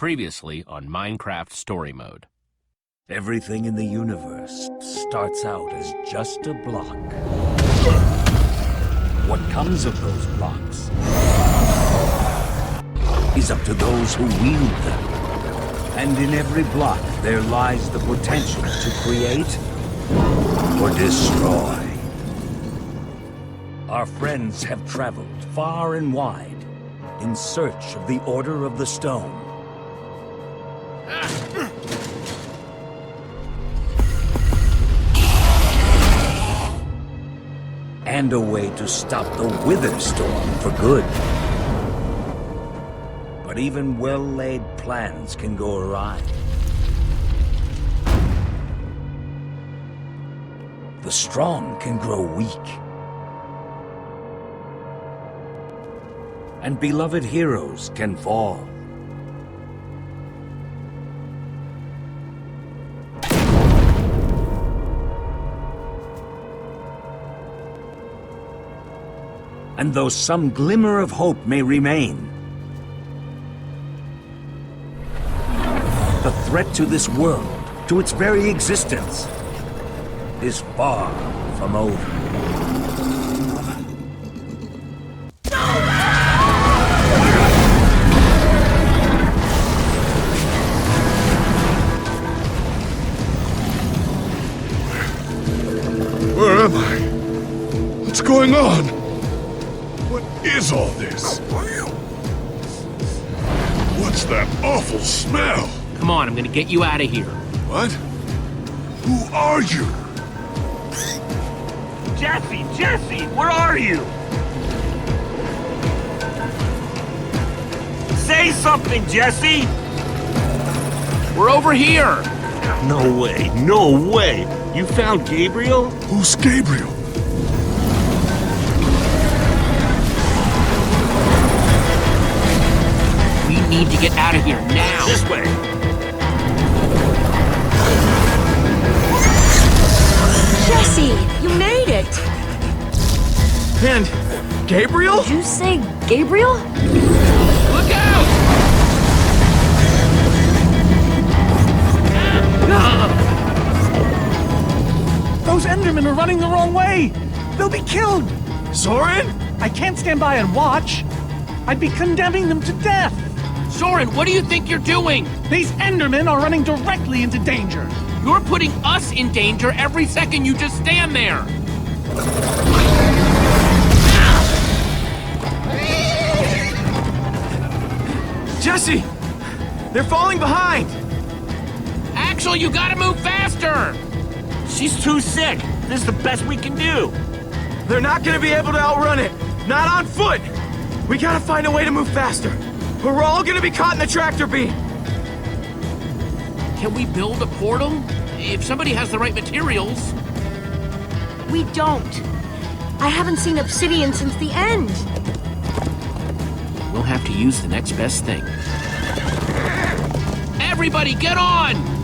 Previously on Minecraft Story Mode. Everything in the universe starts out as just a block. What comes of those blocks is up to those who wield them. And in every block there lies the potential to create or destroy. Our friends have traveled far and wide in search of the Order of the Stone. And a way to stop the Wither Storm for good. But even well-laid plans can go awry. The strong can grow weak. And beloved heroes can fall. And though some glimmer of hope may remain, the threat to this world, to its very existence, is far from over. Where am I? What's going on? What is all this? What's that awful smell? Come on, I'm gonna get you out of here. What? Who are you? Jesse, where are you? Say something, Jesse! We're over here! No way! You found Gabriel? Who's Gabriel? We need to get out of here now! This way! Jesse, you made it! And Gabriel? Did you say Gabriel? Look out! Those Endermen are running the wrong way! They'll be killed! Soren? I can't stand by and watch. I'd be condemning them to death! Soren, what do you think you're doing? These Endermen are running directly into danger! You're putting us in danger every second you just stand there! Jesse! They're falling behind! Axel, you gotta move faster! She's too sick. This is the best we can do. They're not gonna be able to outrun it! Not on foot! We gotta find a way to move faster, or we're all gonna be caught in the tractor beam! Can we build a portal? If somebody has the right materials. We don't. I haven't seen obsidian since the end. We'll have to use the next best thing. Everybody, get on!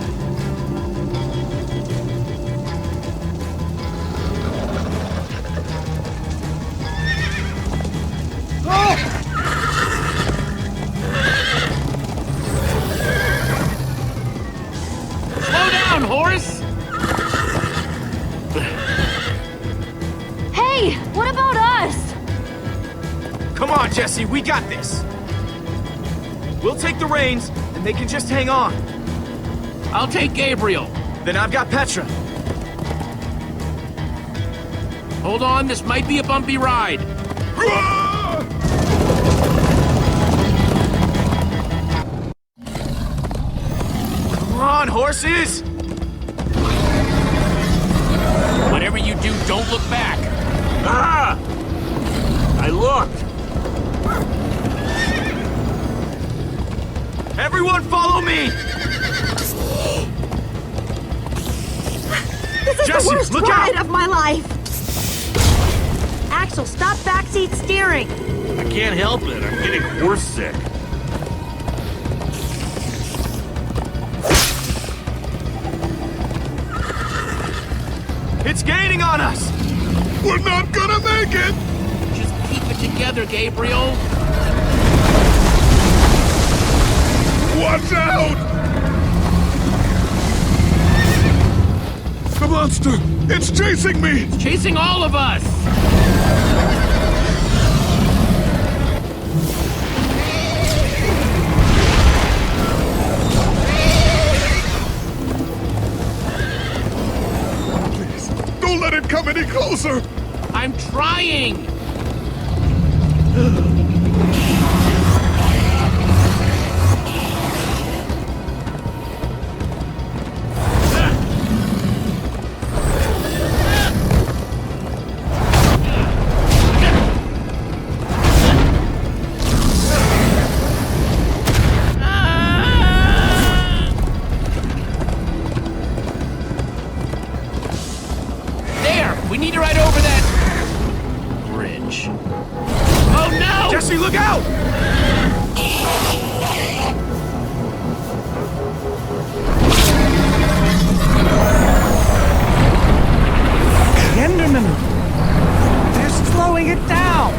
Slow down, horse! Hey, what about us? Come on, Jesse, we got this! We'll take the reins, and they can just hang on. I'll take Gabriel. Then I've got Petra. Hold on, this might be a bumpy ride. Come on, horses! Whatever you do, don't look back. Ah! I looked. Everyone follow me! This is Jesse, the worst look ride out! of my life! Axel, stop backseat steering! I can't help it. I'm getting horse sick. It's gaining on us! We're not gonna make it! Just keep it together, Gabriel. Watch out! The monster! It's chasing me! Chasing all of us! Please, don't let it come any closer! I'm trying! We need to ride over that bridge. Oh no! Jesse, look out! The Endermen! They're slowing it down!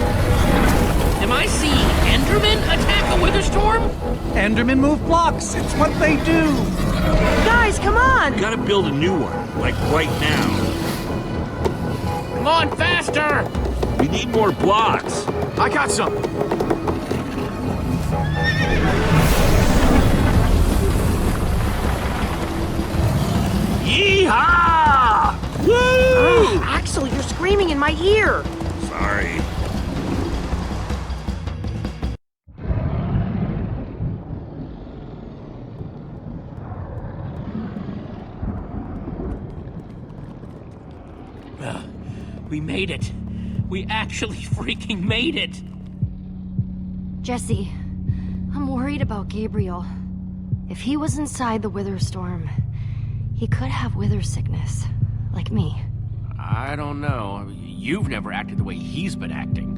Am I seeing Enderman attack a wither storm? Endermen move blocks. It's what they do. Guys, come on! Gotta build a new one, like right now. Come on, faster! We need more blocks. I got some. Yeehaw! Woo! Axel, you're screaming in my ear. Sorry. We made it. We actually freaking made it. Jesse, I'm worried about Gabriel. If he was inside the wither storm, he could have wither sickness, like me. I don't know. You've never acted the way he's been acting.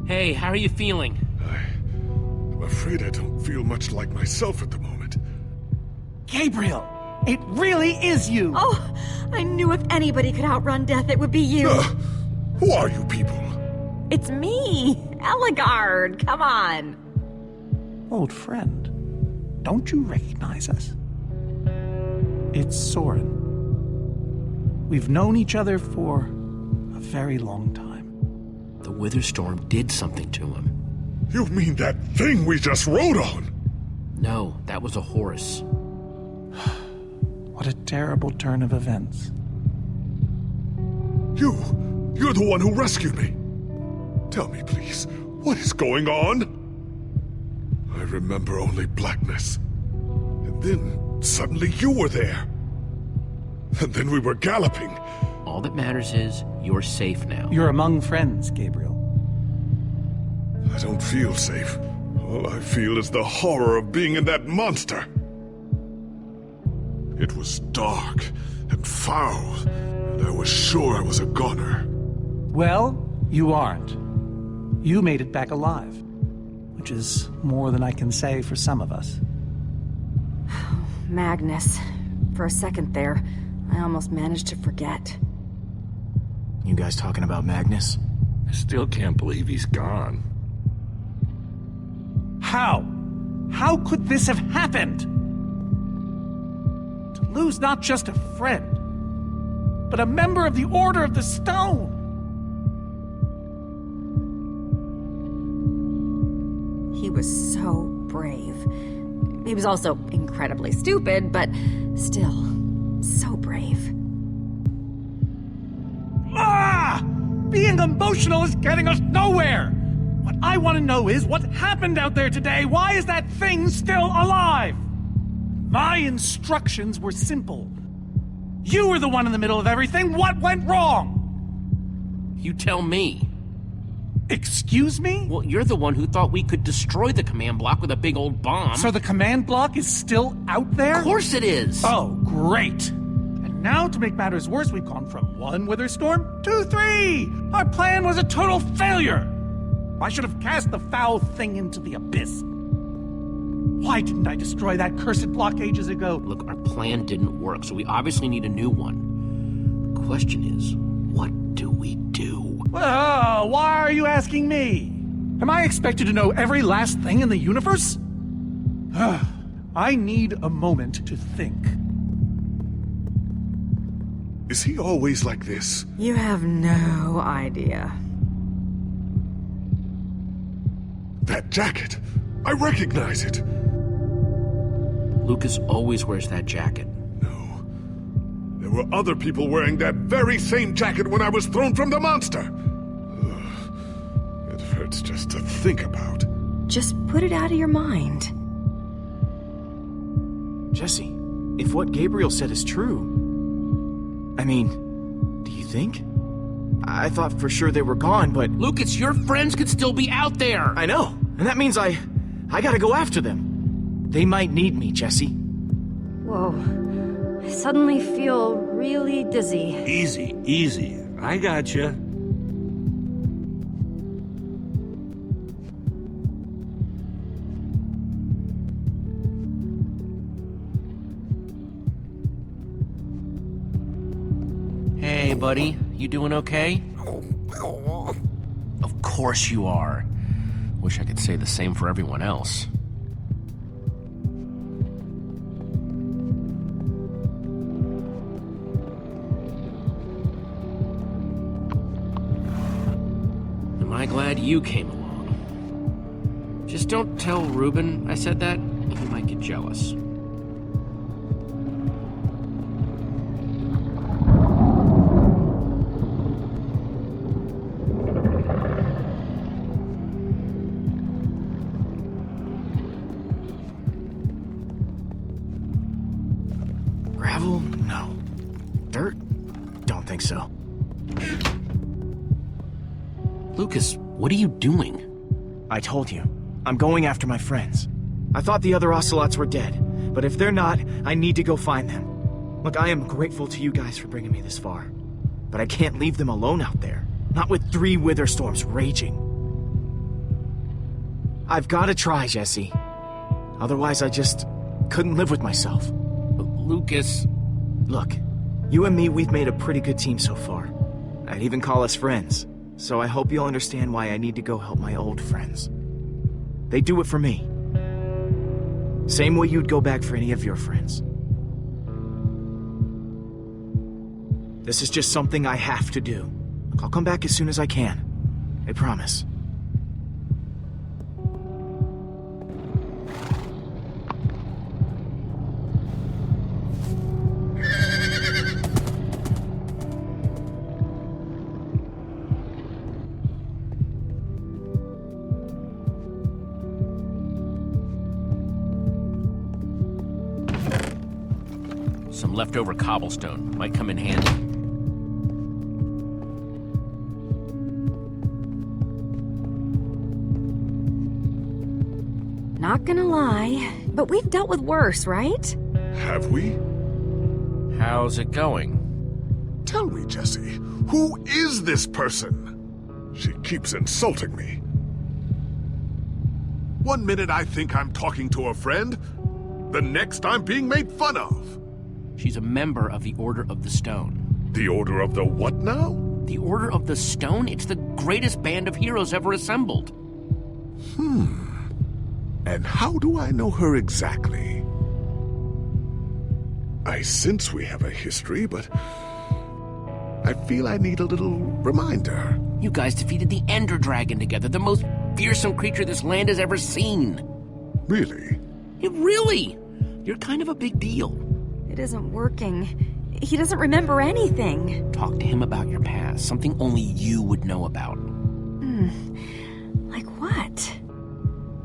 Hey, how are you feeling? I'm afraid I don't feel much like myself at the moment. Gabriel, it really is you. Oh, I knew if anybody could outrun death, it would be you. Who are you people? It's me, Eligard. Come on. Old friend, don't you recognize us? It's Soren. We've known each other for a very long time. The wither storm did something to him. You mean that thing we just rode on? No, that was a horse. What a terrible turn of events. You're the one who rescued me. Tell me, please, what is going on? I remember only blackness. And then, suddenly you were there. And then we were galloping. All that matters is you're safe now. You're among friends, Gabriel. I don't feel safe. All I feel is the horror of being in that monster. It was dark and foul, and I was sure I was a goner. Well, you aren't. You made it back alive, which is more than I can say for some of us. Magnus. For a second there, I almost managed to forget. You guys talking about Magnus? I still can't believe he's gone. How? How could this have happened? To lose not just a friend, but a member of the Order of the Stone. He was so brave. He was also incredibly stupid, but still, so brave. Ah! Being emotional is getting us nowhere! What I want to know is what happened out there today. Why is that thing still alive? My instructions were simple. You were the one in the middle of everything. What went wrong? You tell me. Excuse me? Well, you're the one who thought we could destroy the command block with a big old bomb. So the command block is still out there? Of course it is! Oh, great. And now, to make matters worse, we've gone from 1 wither storm to 3! Our plan was a total failure! I should have cast the foul thing into the abyss. Why didn't I destroy that cursed block ages ago? Look, our plan didn't work, so we obviously need a new one. The question is, what do we do? Well, why are you asking me? Am I expected to know every last thing in the universe? I need a moment to think. Is he always like this? You have no idea. That jacket! I recognize it! Lucas always wears that jacket. No. There were other people wearing that very same jacket when I was thrown from the monster! Ugh. It hurts just to think about. Just put it out of your mind. Jesse, if what Gabriel said is true... I mean, do you think? I thought for sure they were gone, but... Lucas, your friends could still be out there! I know, and that means I gotta go after them. They might need me, Jesse. Whoa. I suddenly feel really dizzy. Easy, easy. I gotcha. Hey, buddy. You doing okay? Of course you are. Wish I could say the same for everyone else. Am I glad you came along? Just don't tell Ruben I said that. He might get jealous. Gravel? No. Dirt? Don't think so. Lucas, what are you doing? I told you. I'm going after my friends. I thought the other ocelots were dead, but if they're not, I need to go find them. Look, I am grateful to you guys for bringing me this far, but I can't leave them alone out there. Not with 3 wither storms raging. I've got to try, Jesse. Otherwise, I just couldn't live with myself. Lucas... Look, you and me, we've made a pretty good team so far. I'd even call us friends. So I hope you'll understand why I need to go help my old friends. They do it for me. Same way you'd go back for any of your friends. This is just something I have to do. I'll come back as soon as I can. I promise. Some leftover cobblestone might come in handy. Not gonna lie, but we've dealt with worse, right? Have we? How's it going? Tell me, Jesse, who is this person? She keeps insulting me. One minute I think I'm talking to a friend, the next I'm being made fun of. She's a member of the Order of the Stone. The Order of the what now? The Order of the Stone? It's the greatest band of heroes ever assembled. And how do I know her exactly? I sense we have a history, but I feel I need a little reminder. You guys defeated the Ender Dragon together, the most fearsome creature this land has ever seen. Really? Really? You're kind of a big deal. It isn't working. He doesn't remember anything. Talk to him about your past, something only you would know about. Like what?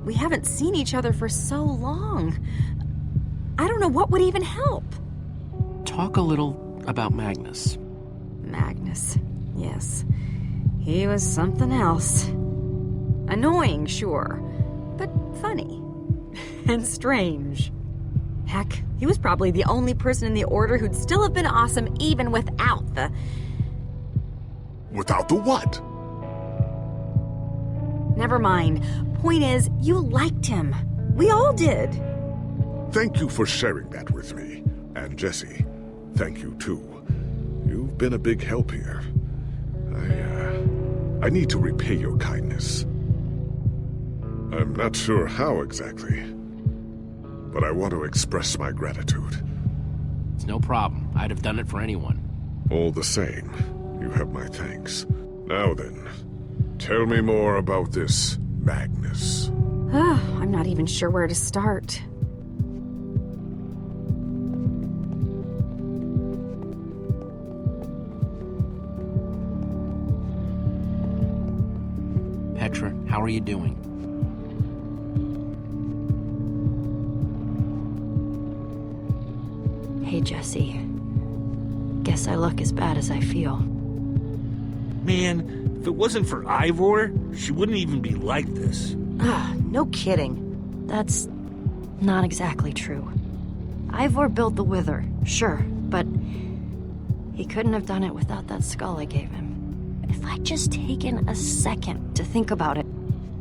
We haven't seen each other for so long. I don't know what would even help. Talk a little about Magnus. Magnus, yes. He was something else. Annoying, sure, but funny. And strange. Heck, he was probably the only person in the Order who'd still have been awesome even without the... Without the what? Never mind. Point is, you liked him. We all did. Thank you for sharing that with me. And Jesse, thank you too. You've been a big help here. I need to repay your kindness. I'm not sure how exactly. but I want to express my gratitude. It's no problem. I'd have done it for anyone. All the same, you have my thanks. Now then, tell me more about this Magnus. I'm not even sure where to start. Petra, how are you doing? Hey, Jesse. Guess I look as bad as I feel. Man, if it wasn't for Ivor, she wouldn't even be like this. No kidding. That's not exactly true. Ivor built the Wither, sure, but he couldn't have done it without that skull I gave him. If I'd just taken a second to think about it,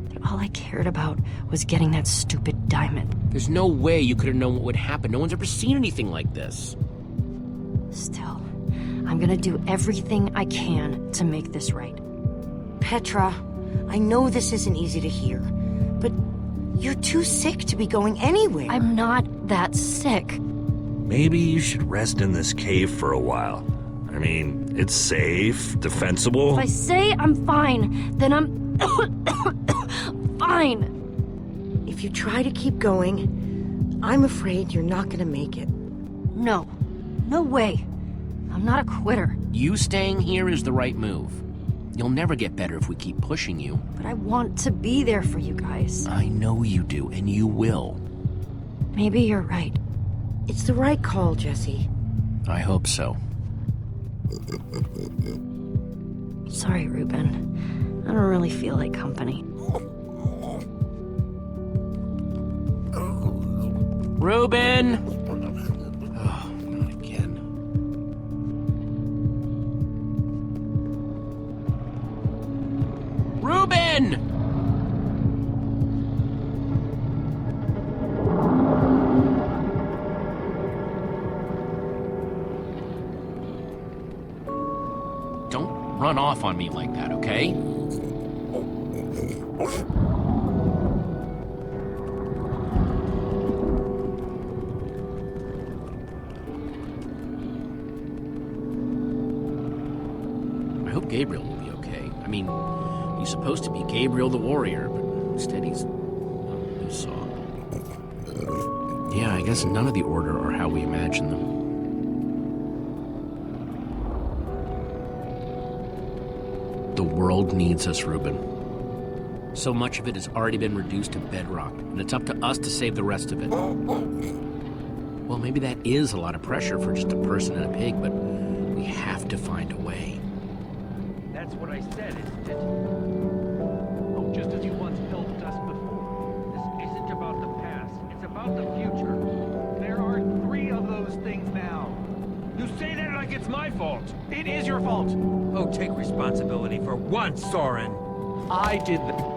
then all I cared about was getting that stupid diamond. There's no way you could have known what would happen. No one's ever seen anything like this. Still, I'm gonna do everything I can to make this right. Petra, I know this isn't easy to hear, but you're too sick to be going anywhere. I'm not that sick. Maybe you should rest in this cave for a while. I mean, it's safe, defensible. If I say I'm fine, then I'm fine. If you try to keep going, I'm afraid you're not gonna make it. No. No way. I'm not a quitter. You staying here is the right move. You'll never get better if we keep pushing you. But I want to be there for you guys. I know you do, and you will. Maybe you're right. It's the right call, Jesse. I hope so. Sorry, Reuben. I don't really feel like company. Reuben! Oh, not again. Reuben! Don't run off on me like that, okay? I hope Gabriel will be okay. I mean, he's supposed to be Gabriel the warrior, but instead he's... well, you saw. Yeah, I guess none of the Order are how we imagine them. The world needs us, Reuben. So much of it has already been reduced to bedrock, and it's up to us to save the rest of it. Well, maybe that is a lot of pressure for just a person and a pig, but we have to find a way. That's what I said, isn't it? Oh, just as you once helped us before. This isn't about the past, it's about the future. There are 3 of those things now. You say that like it's my fault. It is your fault. Oh, take responsibility for once, Soren. I did the...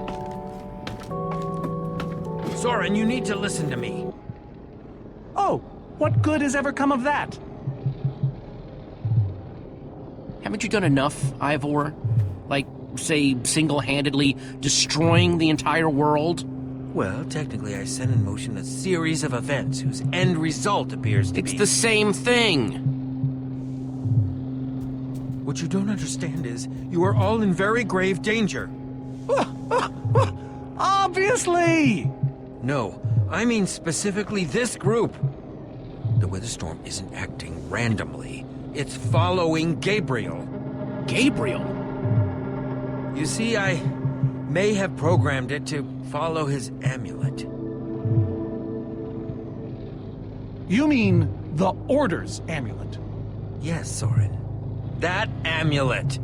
Soren, you need to listen to me. Oh, what good has ever come of that? Haven't you done enough, Ivor? Like, say, single-handedly destroying the entire world? Well, technically I set in motion a series of events whose end result appears to be... It's the same thing! What you don't understand is, you are all in very grave danger. Obviously! No, I mean specifically this group. The Witherstorm isn't acting randomly. It's following Gabriel. Gabriel? You see, I may have programmed it to follow his amulet. You mean the Order's amulet? Yes, Soren. That amulet.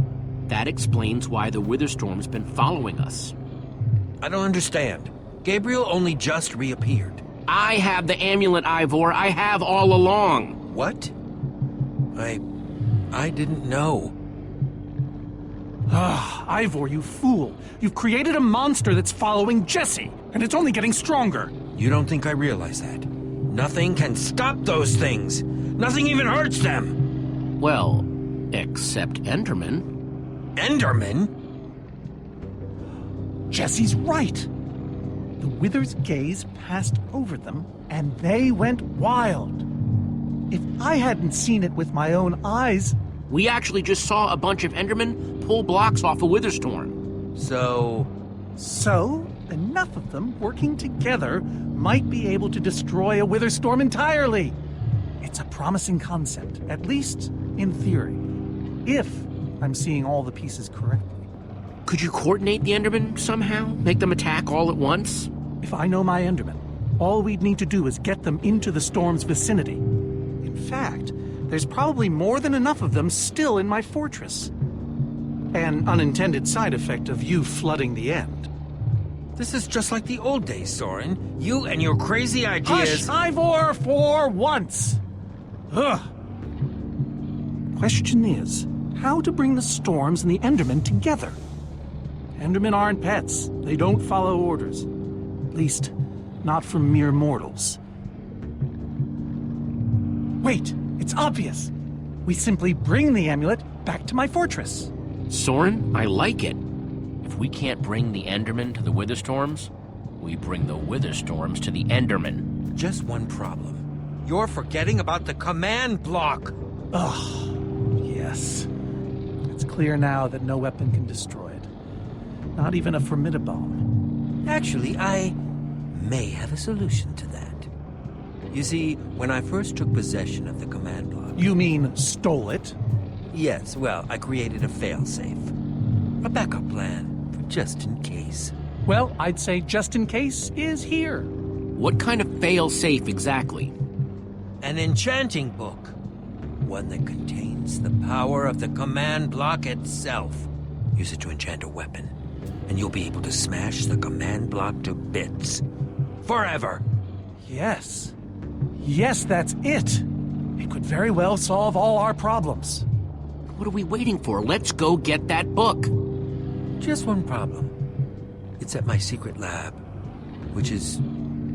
That explains why the Witherstorm's been following us. I don't understand. Gabriel only just reappeared. I have the amulet, Ivor. I have all along. What? I didn't know. Ah, Ivor, you fool. You've created a monster that's following Jesse, and it's only getting stronger. You don't think I realize that? Nothing can stop those things. Nothing even hurts them. Well, except Enderman. Enderman? Jesse's right. The Wither's gaze passed over them, and they went wild. If I hadn't seen it with my own eyes... We actually just saw a bunch of Endermen pull blocks off a Witherstorm. So, enough of them working together might be able to destroy a Witherstorm entirely. It's a promising concept, at least in theory, if I'm seeing all the pieces correctly. Could you coordinate the Endermen somehow? Make them attack all at once? If I know my Endermen, all we'd need to do is get them into the storm's vicinity. In fact, there's probably more than enough of them still in my fortress. An unintended side effect of you flooding the end. this is just like the old days, Soren. You and your crazy ideas... Hush, Ivor, for once! Ugh. Question is, how to bring the storms and the Endermen together? Endermen aren't pets. They don't follow orders. At least, not from mere mortals. Wait, it's obvious. We simply bring the amulet back to my fortress. Soren, I like it. If we can't bring the Endermen to the Witherstorms, we bring the Witherstorms to the Endermen. Just one problem. You're forgetting about the command block. Ugh, yes. It's clear now that no weapon can destroy it. Not even a formidabomb. Actually, I may have a solution to that. You see, when I first took possession of the command block... You mean stole it? Yes, well, I created a failsafe. A backup plan, for just in case. Well, I'd say just in case is here. What kind of fail-safe exactly? An enchanting book. One that contains the power of the command block itself. Use it to enchant a weapon, and you'll be able to smash the command block to bits. Forever! Yes. Yes, that's it. It could very well solve all our problems. What are we waiting for? Let's go get that book. Just one problem. It's at my secret lab, which is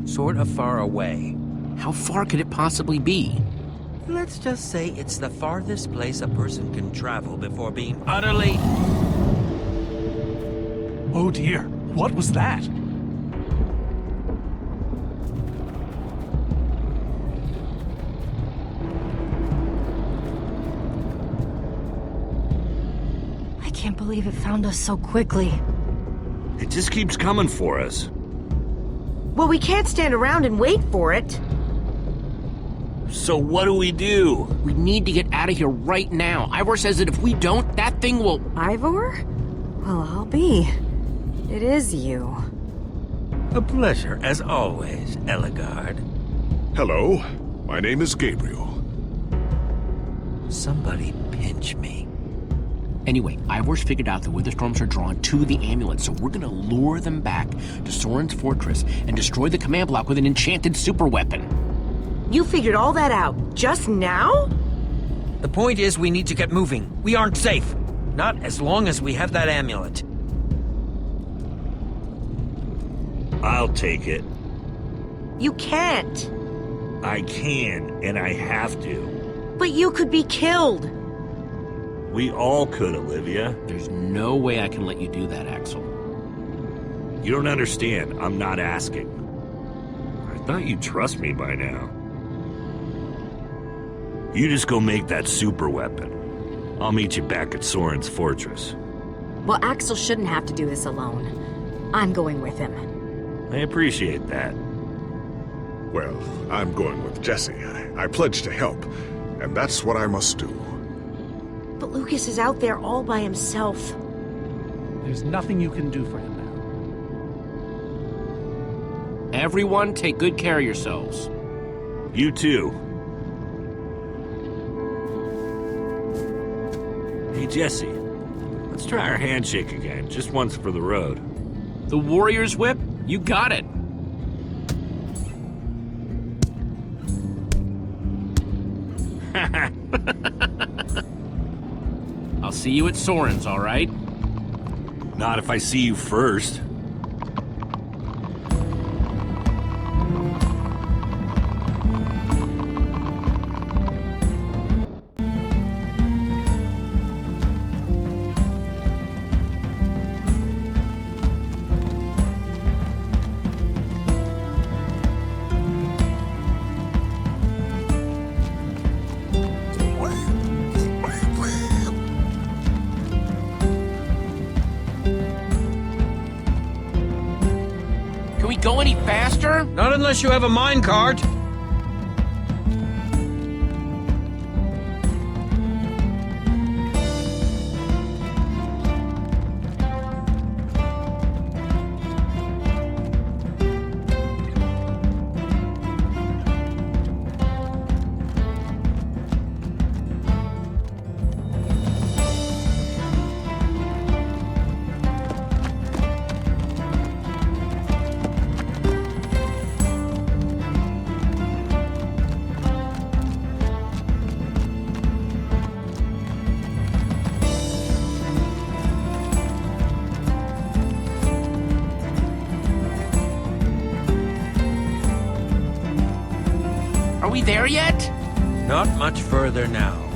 sort of far away. How far could it possibly be? Let's just say it's the farthest place a person can travel before being utterly... Oh dear, what was that? I can't believe it found us so quickly. It just keeps coming for us. Well, we can't stand around and wait for it. So what do we do? We need to get out of here right now. Ivor says that if we don't, that thing will... Ivor? Well, I'll be. It is you. A pleasure, as always, Eligard. Hello, my name is Gabriel. Somebody pinch me. Anyway, Ivor's figured out the Witherstorms are drawn to the amulet, so we're gonna lure them back to Soren's fortress and destroy the command block with an enchanted super weapon. You figured all that out just now? The point is, we need to get moving. We aren't safe. Not as long as we have that amulet. I'll take it. You can't. I can, and I have to. But you could be killed. We all could, Olivia. There's no way I can let you do that, Axel. You don't understand. I'm not asking. I thought you'd trust me by now. You just go make that super weapon. I'll meet you back at Soren's fortress. Well, Axel shouldn't have to do this alone. I'm going with him. I appreciate that. Well, I'm going with Jesse. I pledged to help, and that's what I must do. But Lucas is out there all by himself. There's nothing you can do for him now. Everyone, take good care of yourselves. You too. Hey, Jesse. Let's try our handshake again, just once for the road. The Warrior's Whip? You got it. I'll see you at Soren's, all right? Not if I see you first. we go any faster? Not unless you have a minecart. Are we there yet? Not much further now.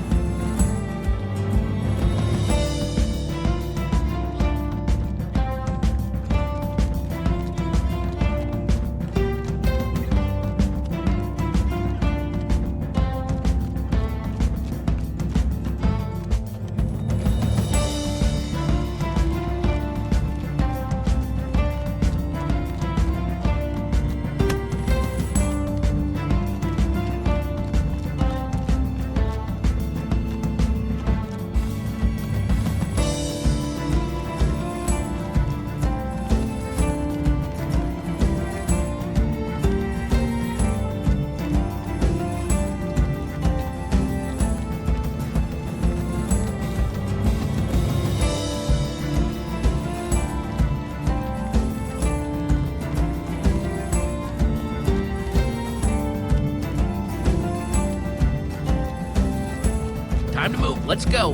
Time to move. Let's go.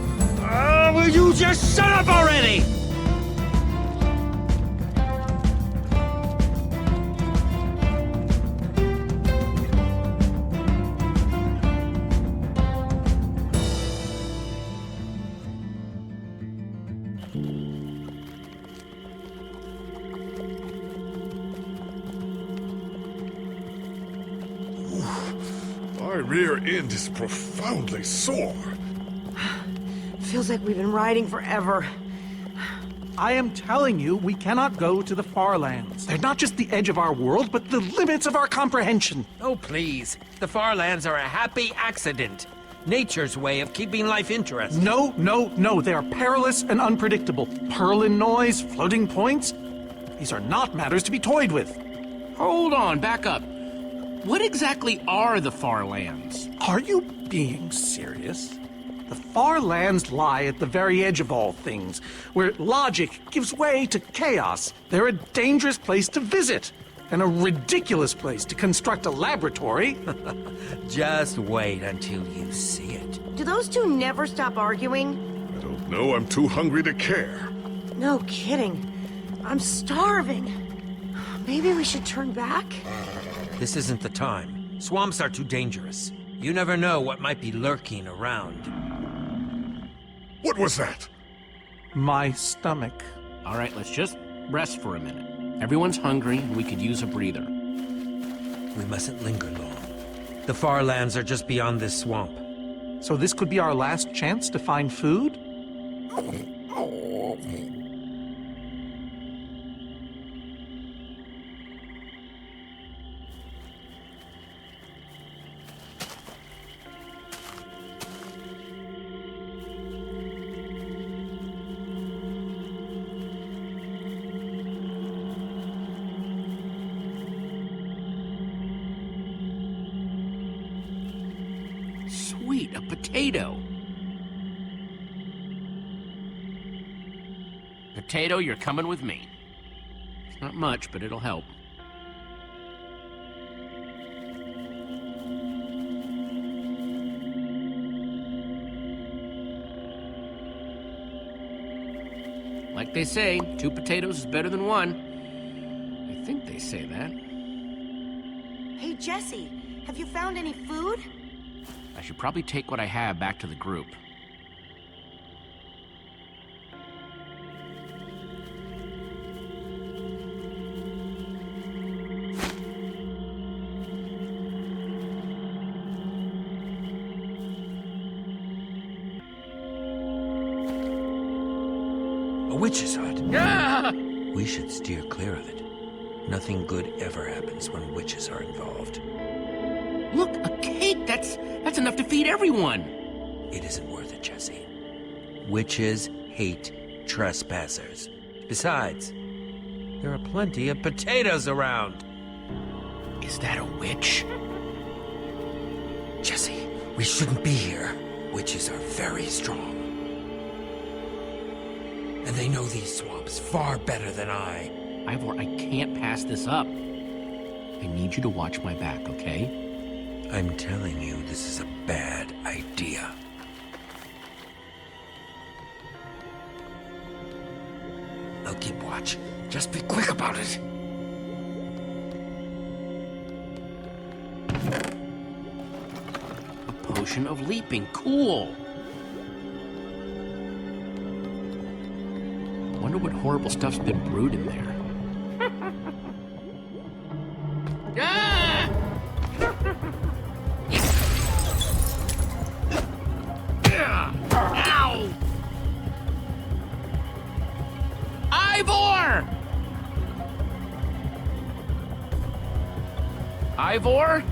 Will you just shut up already? My rear end is profoundly sore. Feels like we've been riding forever. I am telling you, we cannot go to the far lands. They're not just the edge of our world, but the limits of our comprehension. Oh, please. The far lands are a happy accident. Nature's way of keeping life interesting. No, no, no. They are perilous and unpredictable. Purlin noise, floating points. These are not matters to be toyed with. Hold on, back up. What exactly are the far lands? Are you being serious? The far lands lie at the very edge of all things, where logic gives way to chaos. They're a dangerous place to visit, and a ridiculous place to construct a laboratory. Just wait until you see it. Do those two never stop arguing? I don't know, I'm too hungry to care. No kidding. I'm starving. Maybe we should turn back? This isn't the time. Swamps are too dangerous. You never know what might be lurking around. What was that? My stomach. All right, let's just rest for a minute. Everyone's hungry, and we could use a breather. We mustn't linger long. The far lands are just beyond this swamp. So this could be our last chance to find food? Sweet, a potato. Potato, you're coming with me. It's not much, but it'll help. Like they say, 2 potatoes is better than 1. I think they say that. Hey, Jesse, have you found any food? I should probably take what I have back to the group. A witch's hut. Ah! We should steer clear of it. Nothing good ever happens when witches are involved. Look, a cake! That's enough to feed everyone! It isn't worth it, Jesse. Witches hate trespassers. Besides, there are plenty of potatoes around. Is that a witch? Jesse, we shouldn't be here. Witches are very strong. And they know these swamps far better than I. Ivor, I can't pass this up. I need you to watch my back, okay? I'm telling you, this is a bad idea. I'll keep watch. Just be quick about it. A potion of leaping. Cool! Wonder what horrible stuff's been brewed in there. Ah! Ow! Ivor! Ivor?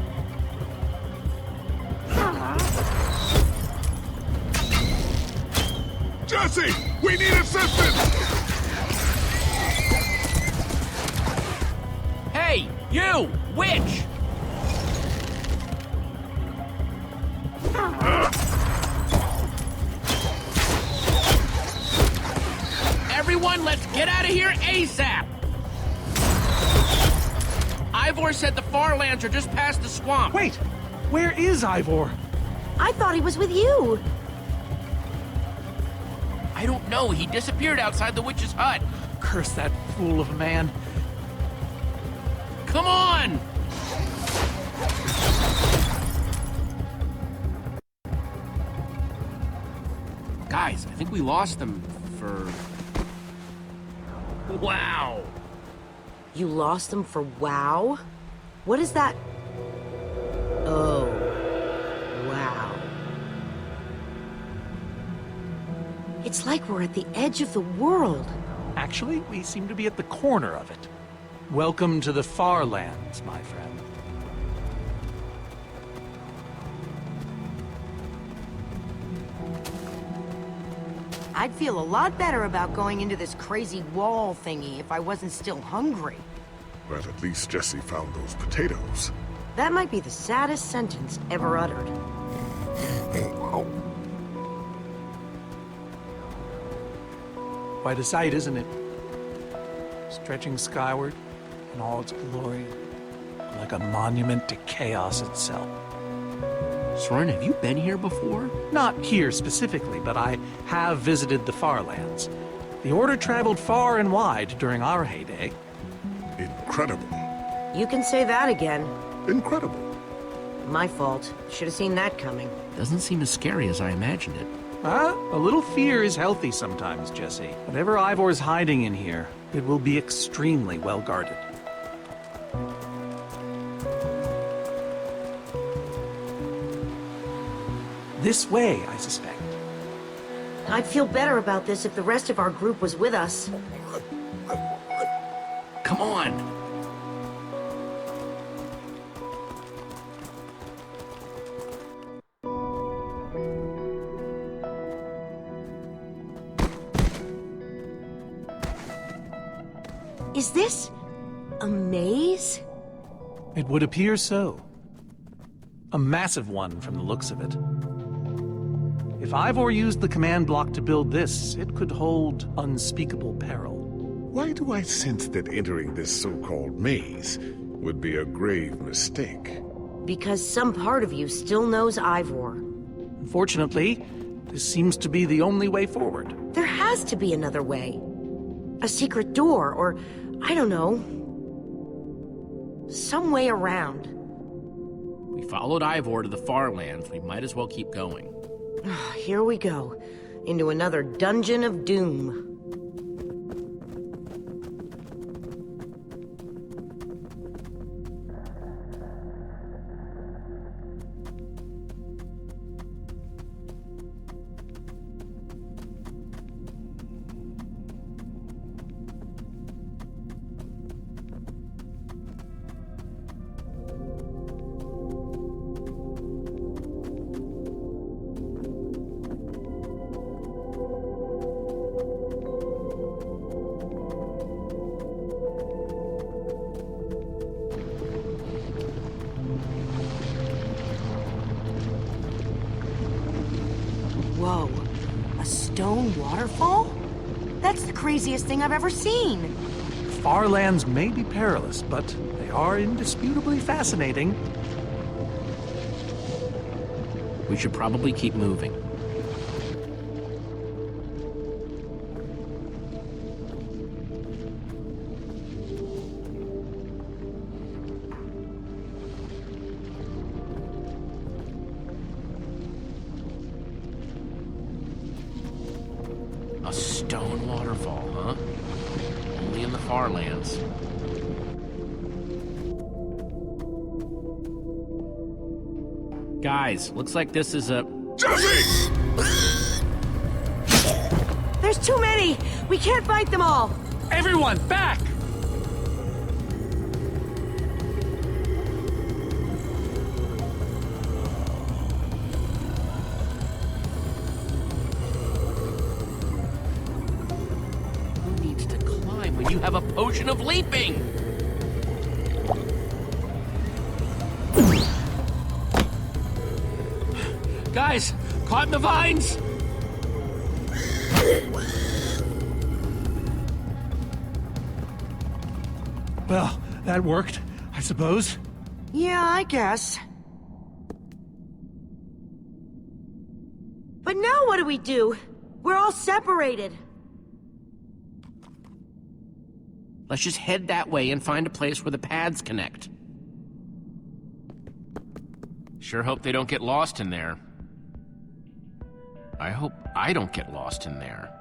Jesse! We need assistance! Hey, you! Witch! Everyone, let's get out of here ASAP! Ivor said the far lands are just past the swamp. Wait! Where is Ivor? I thought he was with you. I don't know. He disappeared outside the witch's hut. Curse that fool of a man. Come on! Guys, I think we lost them for... Wow! You lost them for WoW? What is that? Oh, wow. It's like we're at the edge of the world. Actually, we seem to be at the corner of it. Welcome to the far lands, my friend. I'd feel a lot better about going into this crazy wall thingy if I wasn't still hungry. Well, at least Jesse found those potatoes. That might be the saddest sentence ever uttered. Quite a sight, isn't it? Stretching skyward in all its glory, like a monument to chaos itself. Soren, have you been here before? Not here specifically, but I have visited the far lands. The Order traveled far and wide during our heyday. Incredible. You can say that again. Incredible. My fault. Should have seen that coming. Doesn't seem as scary as I imagined it. A little fear is healthy sometimes, Jesse. Whatever Ivor's hiding in here, it will be extremely well guarded. This way, I suspect. I'd feel better about this if the rest of our group was with us. Come on! Is this a maze? It would appear so. A massive one from the looks of it. If Ivor used the command block to build this, it could hold unspeakable peril. Why do I sense that entering this so-called maze would be a grave mistake? Because some part of you still knows Ivor. Unfortunately, this seems to be the only way forward. There has to be another way. A secret door, or, I don't know, some way around. We followed Ivor to the far lands. We might as well keep going. Here we go, into another dungeon of doom. stone waterfall? That's the craziest thing I've ever seen. Far lands may be perilous, but they are indisputably fascinating. We should probably keep moving. A stone waterfall, huh? Only in the far lands. Guys, looks like this is a... Jesse! There's too many! We can't fight them all! Everyone, back! Who needs to climb when you have a potion of leaping? Guys, caught in the vines! Well, that worked, I suppose. Yeah, I guess. But now what do we do? We're all separated. Let's just head that way and find a place where the paths connect. Sure hope they don't get lost in there. I hope I don't get lost in there.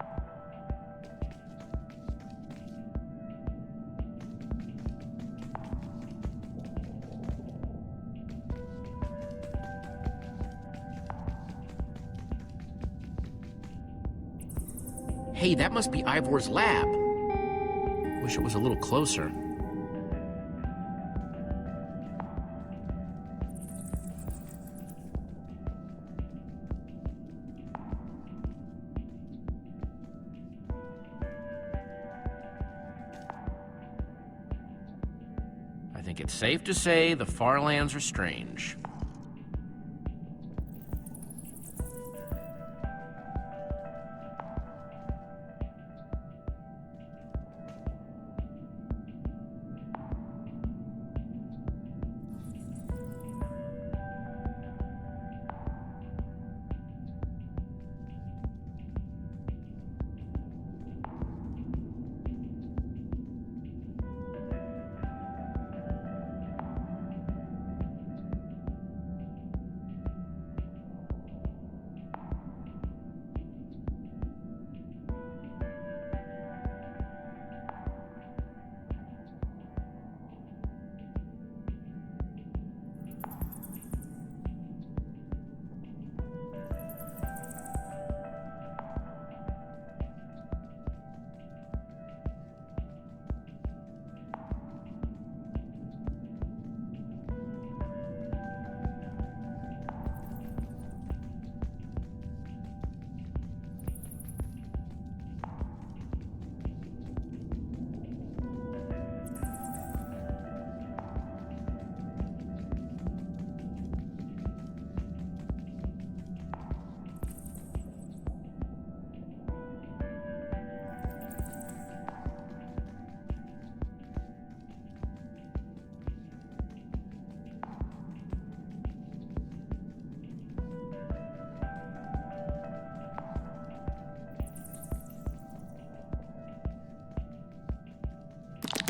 Hey, that must be Ivor's lab. Wish it was a little closer. I think it's safe to say the far lands are strange.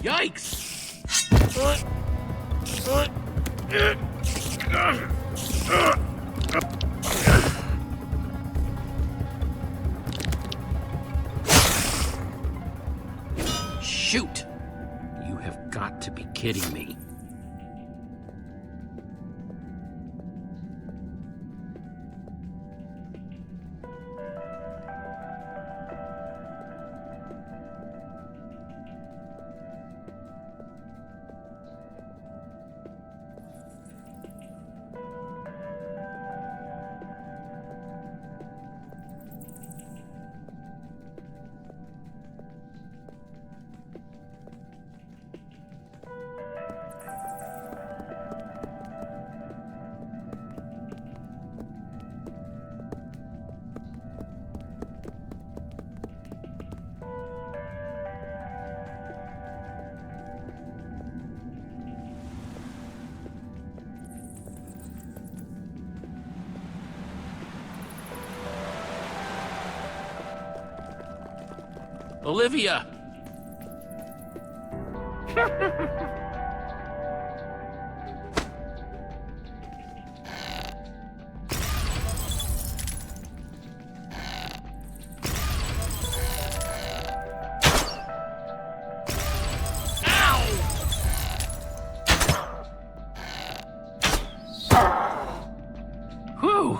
Yikes! Shoot! You have got to be kidding me. Olivia! Whew!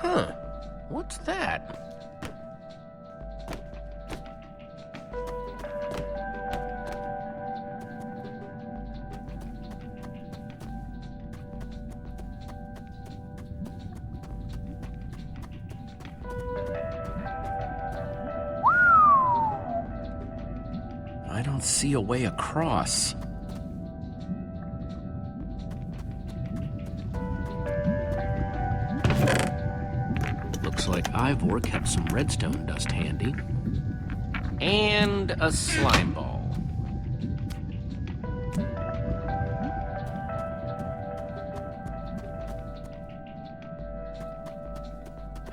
Huh. What's that? I don't see a way across. Looks like Ivor kept some redstone dust handy. And a slime ball.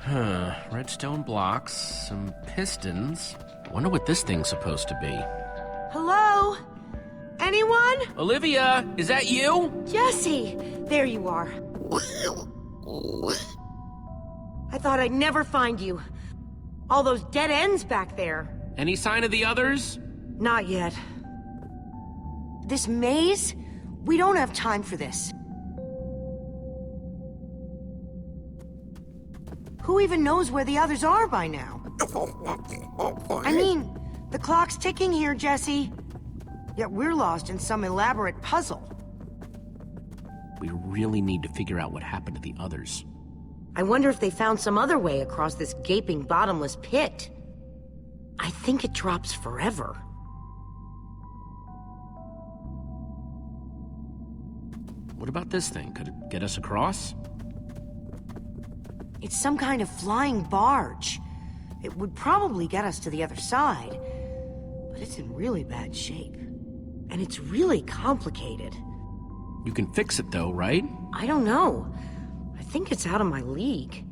Huh, redstone blocks, some pistons. I wonder what this thing's supposed to be. Hello? Anyone? Olivia, is that you? Jesse! There you are. I thought I'd never find you. All those dead ends back there. Any sign of the others? Not yet. This maze? We don't have time for this. Who even knows where the others are by now? I mean, the clock's ticking here, Jesse. Yet we're lost in some elaborate puzzle. We really need to figure out what happened to the others. I wonder if they found some other way across this gaping bottomless pit. I think it drops forever. What about this thing? Could it get us across? It's some kind of flying barge. It would probably get us to the other side, but it's in really bad shape. And it's really complicated. You can fix it though, right? I don't know. I think it's out of my league.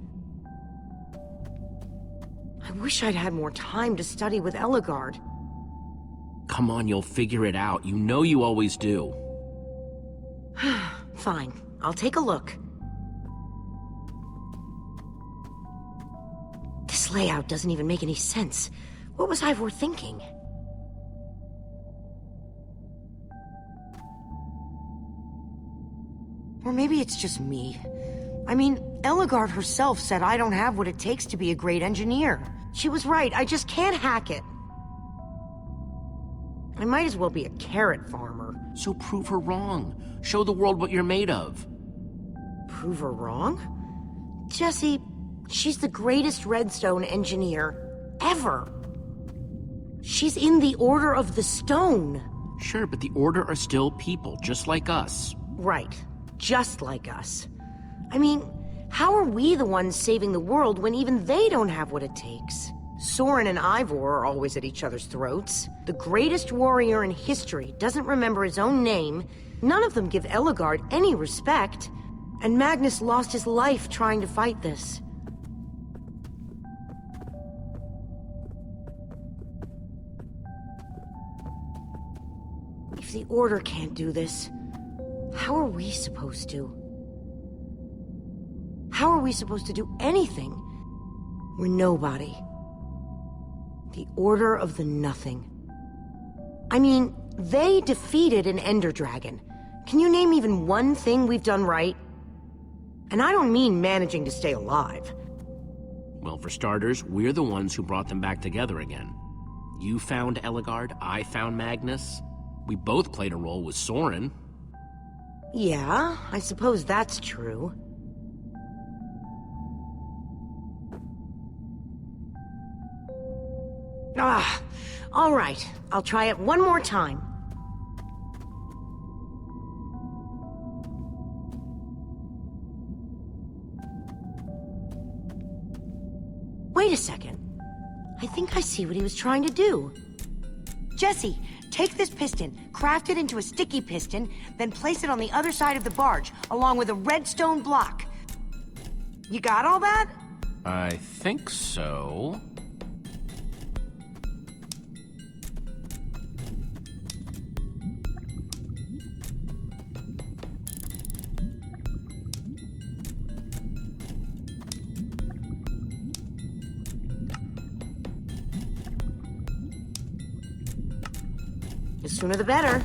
I wish I'd had more time to study with Ellegard. Come on, you'll figure it out. You know you always do. Fine, I'll take a look. This layout doesn't even make any sense. What was Ivor thinking? Or maybe it's just me. I mean, Ellegard herself said I don't have what it takes to be a great engineer. She was right, I just can't hack it. I might as well be a carrot farmer. So prove her wrong. Show the world what you're made of. Prove her wrong? Jesse, she's the greatest redstone engineer ever. She's in the Order of the Stone. Sure, but the Order are still people, just like us. Right, just like us. I mean, how are we the ones saving the world when even they don't have what it takes? Soren and Ivor are always at each other's throats. The greatest warrior in history doesn't remember his own name. None of them give Ellegard any respect. And Magnus lost his life trying to fight this. If the Order can't do this, how are we supposed to? How are we supposed to do anything? We're nobody. The Order of the Nothing. I mean, they defeated an Ender Dragon. Can you name even one thing we've done right? And I don't mean managing to stay alive. Well, for starters, we're the ones who brought them back together again. You found Ellegaard, I found Magnus. We both played a role with Soren. Yeah, I suppose that's true. All right. I'll try it one more time. Wait a second. I think I see what he was trying to do. Jesse, take this piston, craft it into a sticky piston, then place it on the other side of the barge, along with a redstone block. You got all that? I think so. The sooner the better.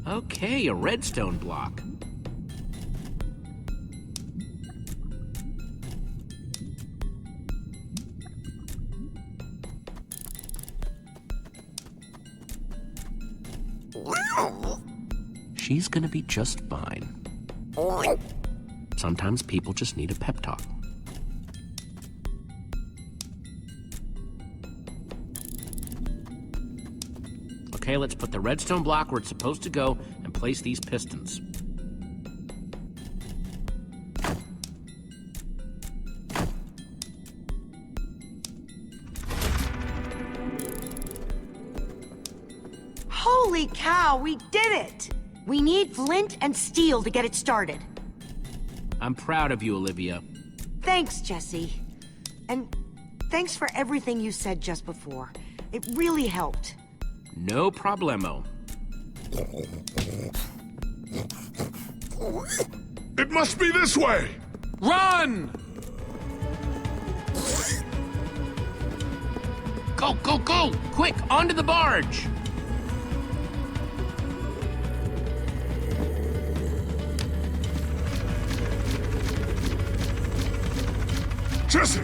Okay, a redstone block. She's gonna be just fine. Sometimes people just need a pep talk. Okay, let's put the redstone block where it's supposed to go and place these pistons. Holy cow, we did it! We need flint and steel to get it started. I'm proud of you, Olivia. Thanks, Jesse. And thanks for everything you said just before. It really helped. No problemo. It must be this way! Run! Go, go, go! Quick, onto the barge! Jesse!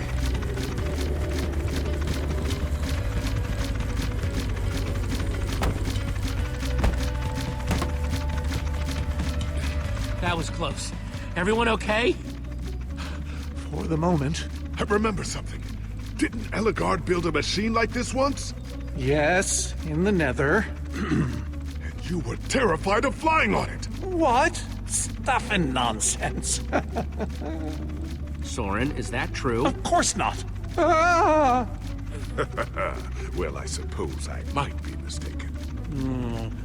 That was close. Everyone okay? For the moment. I remember something. Didn't Ellegaard build a machine like this once? Yes, in the Nether. And you were terrified of flying on it! What? Stuff and nonsense. Soren, is that true? Of course not. Ah! Well, I suppose I might be mistaken.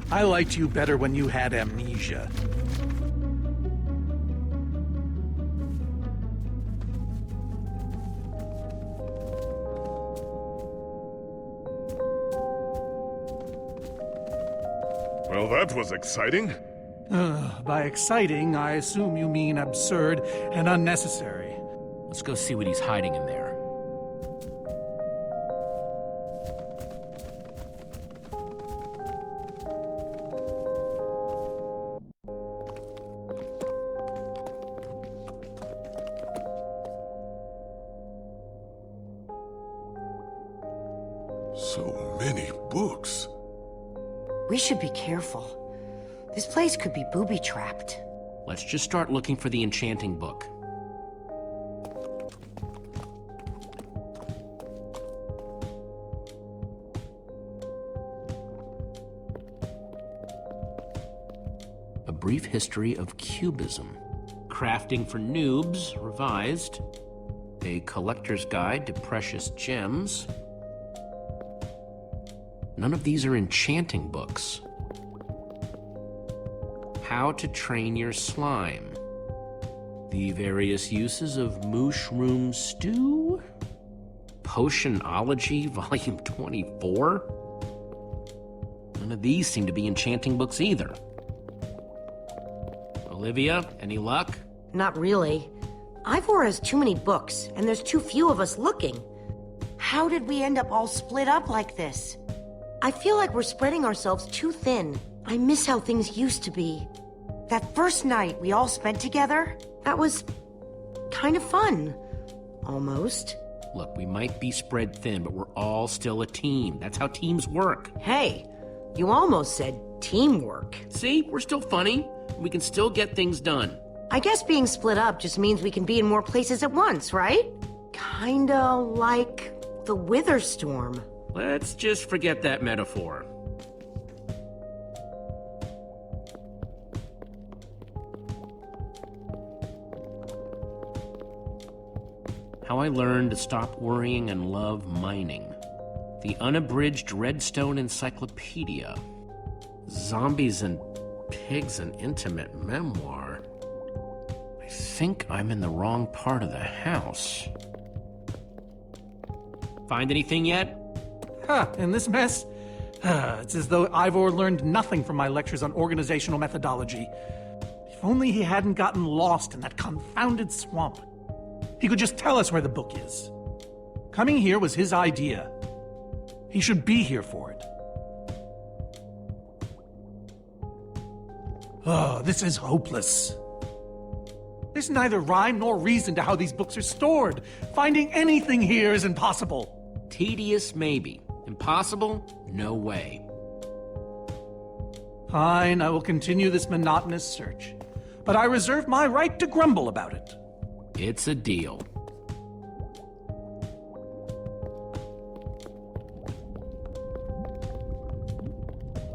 I liked you better when you had amnesia. Well, that was exciting. By exciting, I assume you mean absurd and unnecessary. Let's go see what he's hiding in there. So many books. We should be careful. This place could be booby-trapped. Let's just start looking for the enchanting book. Brief History of Cubism. Crafting for Noobs, revised. A Collector's Guide to Precious Gems. None of these are enchanting books. How to Train Your Slime. The Various Uses of Mushroom Stew. Potionology, Volume 24. None of these seem to be enchanting books either. Olivia, any luck? Not really. Ivor has too many books, and there's too few of us looking. How did we end up all split up like this? I feel like we're spreading ourselves too thin. I miss how things used to be. That first night we all spent together, that was kind of fun. Almost. Look, we might be spread thin, but we're all still a team. That's how teams work. Hey, you almost said teamwork. See, we're still funny. We can still get things done. I guess being split up just means we can be in more places at once, right? Kinda like the Wither Storm. Let's just forget that metaphor. How I Learned to Stop Worrying and Love Mining. The Unabridged Redstone Encyclopedia. Zombies and Pigs, an Intimate Memoir. I think I'm in the wrong part of the house. Find anything yet? In this mess? It's as though Ivor learned nothing from my lectures on organizational methodology. If only he hadn't gotten lost in that confounded swamp. He could just tell us where the book is. Coming here was his idea. He should be here for it. Oh, this is hopeless. There's neither rhyme nor reason to how these books are stored. Finding anything here is impossible. Tedious, maybe. Impossible? No way. Fine, I will continue this monotonous search. But I reserve my right to grumble about it. It's a deal.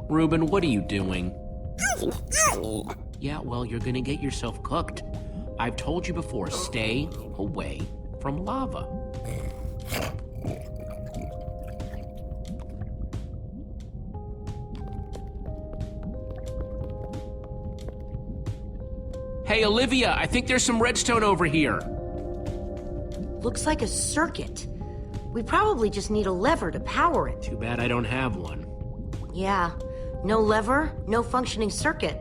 Reuben, what are you doing? Yeah, well, you're gonna get yourself cooked. I've told you before, stay away from lava. Hey, Olivia, I think there's some redstone over here. Looks like a circuit. We probably just need a lever to power it. Too bad I don't have one. Yeah, no lever, no functioning circuit.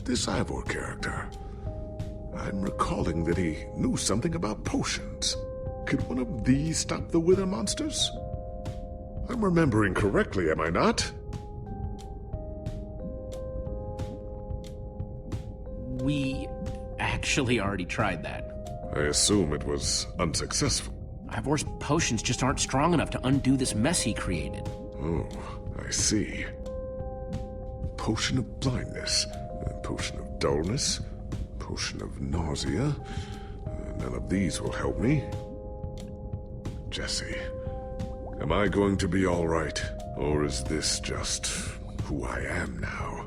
This Ivor character. I'm recalling that he knew something about potions. Could one of these stop the wither monsters? I'm remembering correctly, am I not? We actually already tried that. I assume it was unsuccessful. Ivor's potions just aren't strong enough to undo this mess he created. Oh, I see. Potion of blindness, a potion of dullness, potion of nausea. None of these will help me. Jesse, am I going to be all right? Or is this just who I am now?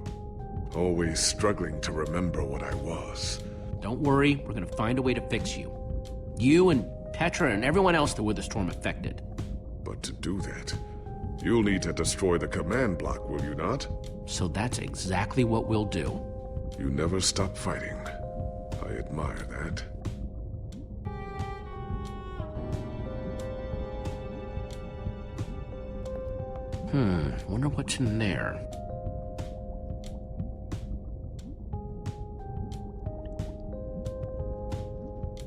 Always struggling to remember what I was. Don't worry, we're gonna find a way to fix you. You and Petra and everyone else that were the storm affected. But to do that, you'll need to destroy the command block, will you not? So that's exactly what we'll do. You never stop fighting. I admire that. Wonder what's in there.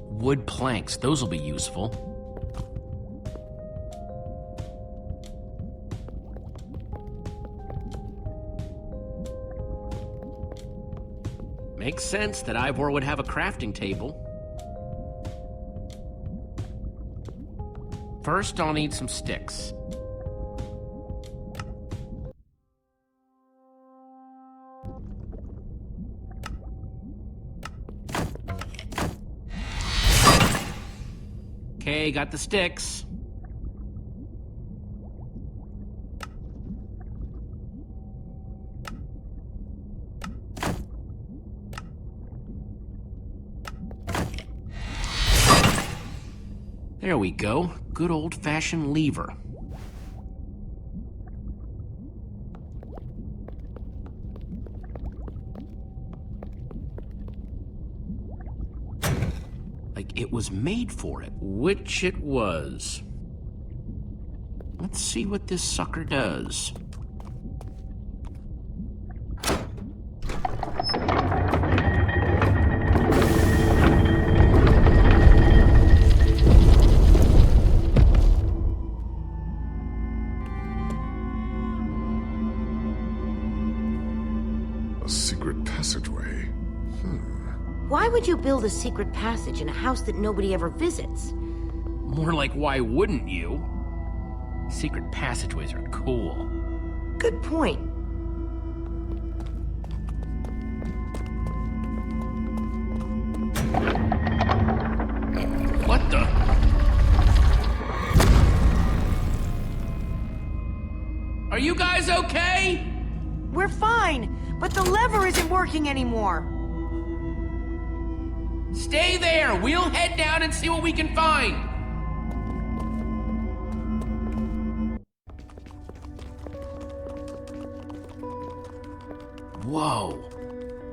Wood planks, those will be useful. Makes sense that Ivor would have a crafting table. First, I'll need some sticks. Okay, got the sticks. There we go. Good old-fashioned lever. Like it was made for it, which it was. Let's see what this sucker does. A secret passageway. Why would you build a secret passage in a house that nobody ever visits? More like, why wouldn't you? Secret passageways are cool. Good point. What the? Are you guys okay? We're fine, but the lever isn't working anymore. Stay there! We'll head down and see what we can find! Whoa.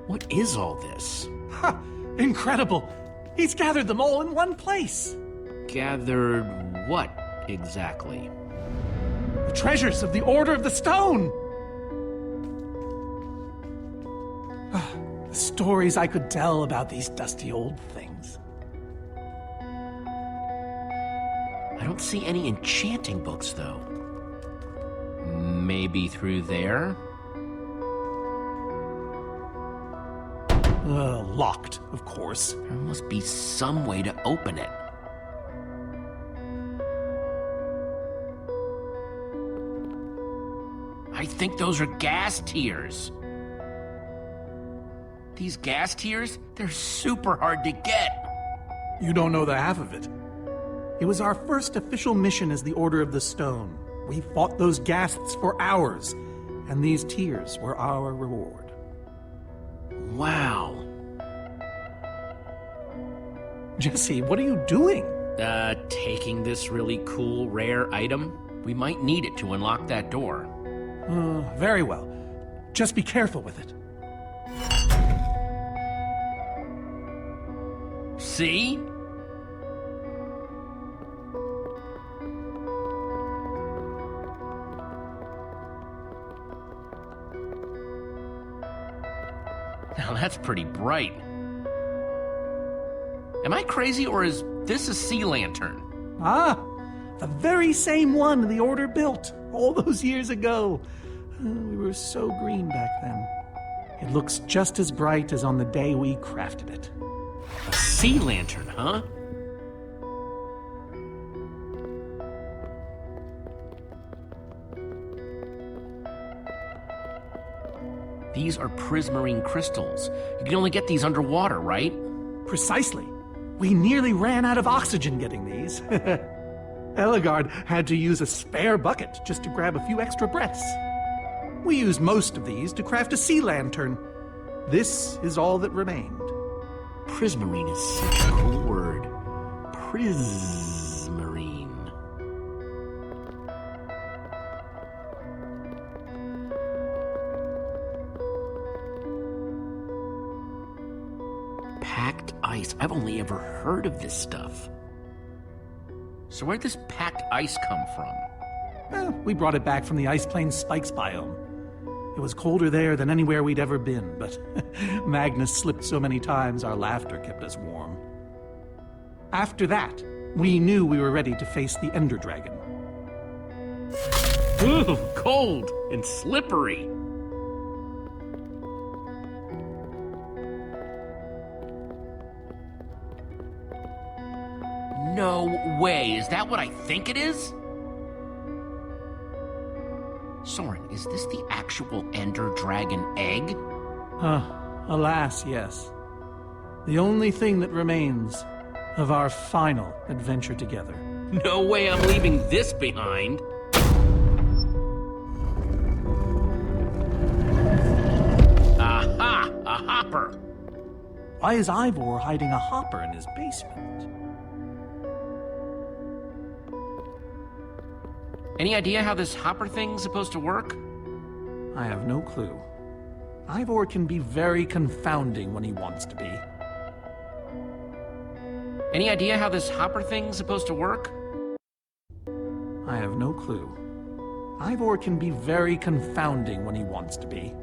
What is all this? Ha! Incredible! He's gathered them all in one place. Gathered what, exactly? The treasures of the Order of the Stone! The stories I could tell about these dusty old things. I don't see any enchanting books, though. Maybe through there? Locked, of course. There must be some way to open it. I think those are gas tiers. These gas tiers, they're super hard to get. You don't know the half of it. It was our first official mission as the Order of the Stone. We fought those ghasts for hours, and these tiers were our reward. Wow. Jesse, what are you doing? Taking this really cool, rare item. We might need it to unlock that door. Very well. Just be careful with it. See? Now that's pretty bright. Am I crazy, or is this a sea lantern? Ah, the very same one the Order built all those years ago. We were so green back then. It looks just as bright as on the day we crafted it. A sea lantern, huh? These are prismarine crystals. You can only get these underwater, right? Precisely. We nearly ran out of oxygen getting these. Eligard had to use a spare bucket just to grab a few extra breaths. We used most of these to craft a sea lantern. This is all that remained. Prismarine is such a cool word. Prismarine. Packed ice. I've only ever heard of this stuff. So where'd this packed ice come from? We brought it back from the Ice Plains Spikes biome. It was colder there than anywhere we'd ever been, but Magnus slipped so many times our laughter kept us warm. After that, we knew we were ready to face the Ender Dragon. Ooh, cold and slippery. No way. Is that what I think it is? Soren, is this the actual Ender Dragon egg? Alas, yes. The only thing that remains of our final adventure together. No way I'm leaving this behind. Aha! A hopper! Why is Ivor hiding a hopper in his basement? Any idea how this hopper thing's supposed to work? I have no clue. Ivor can be very confounding when he wants to be. Any idea how this hopper thing's supposed to work? I have no clue. Ivor can be very confounding when he wants to be.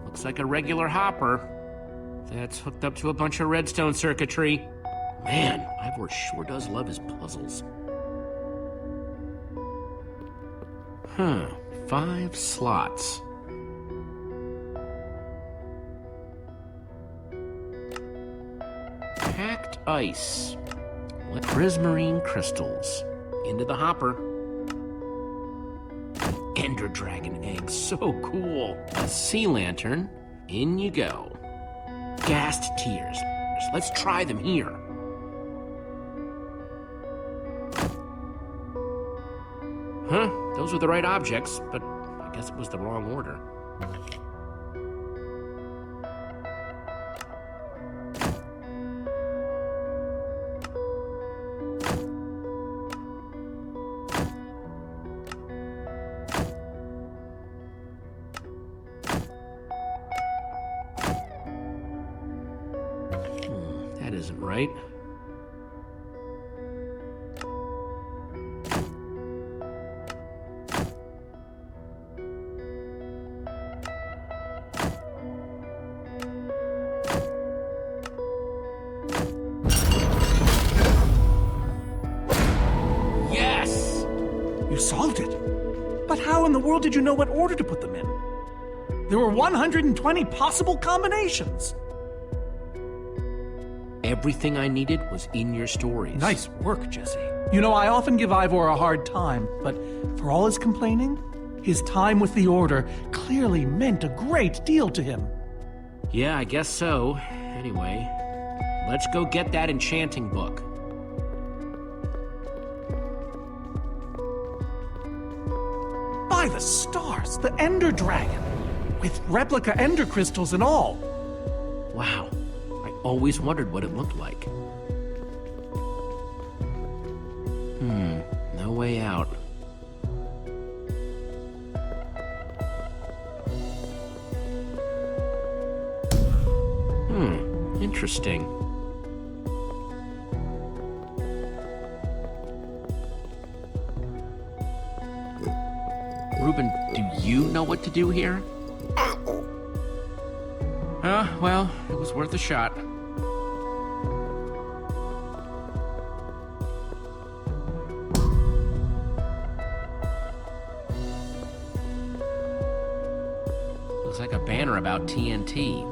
Looks like a regular hopper. That's hooked up to a bunch of redstone circuitry. Man, Ivor sure does love his puzzles. Huh, 5 slots. Packed ice. Prismarine crystals. Into the hopper. Ender dragon eggs, so cool. A sea lantern, in you go. Gassed tears. Let's try them here. Huh, those were the right objects, but I guess it was the wrong order. That isn't right. Yes! You solved it. But how in the world did you know what order to put them in? There were 120 possible combinations. Everything I needed was in your stories. Nice work, Jesse. You know, I often give Ivor a hard time, but for all his complaining, his time with the Order clearly meant a great deal to him. Yeah, I guess so. Anyway, let's go get that enchanting book. By the stars, the Ender Dragon, with replica Ender crystals and all. Wow, I always wondered what it looked like. No way out. Interesting. Reuben, do you know what to do here? Well, it was worth a shot. Looks like a banner about TNT.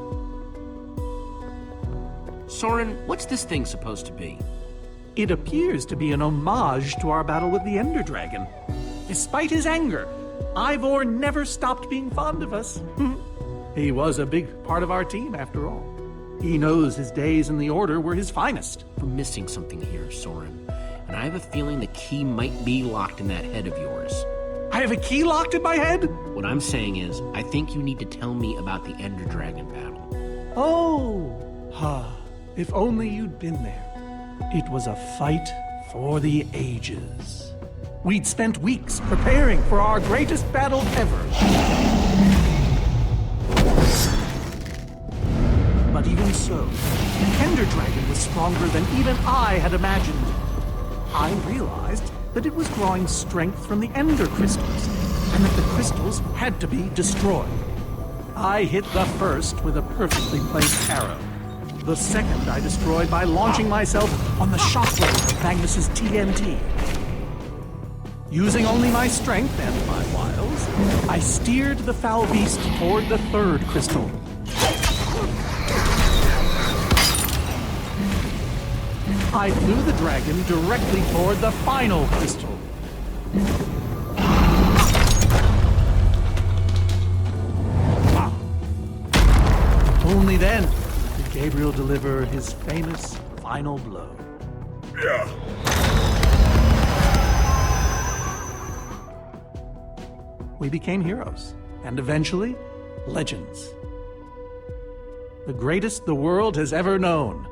Soren, what's this thing supposed to be? It appears to be an homage to our battle with the Ender Dragon. Despite his anger, Ivor never stopped being fond of us. He was a big part of our team, after all. He knows his days in the Order were his finest. We're missing something here, Soren. And I have a feeling the key might be locked in that head of yours. I have a key locked in my head? What I'm saying is, I think you need to tell me about the Ender Dragon battle. Oh, if only you'd been there. It was a fight for the ages. We'd spent weeks preparing for our greatest battle ever. But even so, the Ender Dragon was stronger than even I had imagined. I realized that it was drawing strength from the Ender crystals, and that the crystals had to be destroyed. I hit the first with a perfectly placed arrow. The second I destroyed by launching myself on the shockwave of Magnus's TNT. Using only my strength and my wiles, I steered the foul beast toward the third crystal. I flew the dragon directly toward the final crystal. Only then did Gabriel deliver his famous final blow. Yeah. We became heroes, and eventually, legends. The greatest the world has ever known.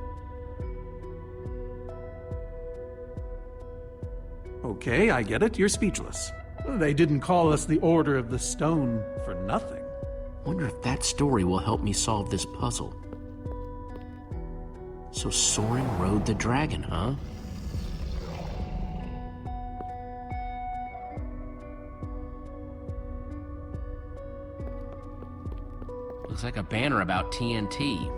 Okay, I get it, you're speechless. They didn't call us the Order of the Stone for nothing. Wonder if that story will help me solve this puzzle. So Soren rode the dragon, huh? Looks like a banner about TNT.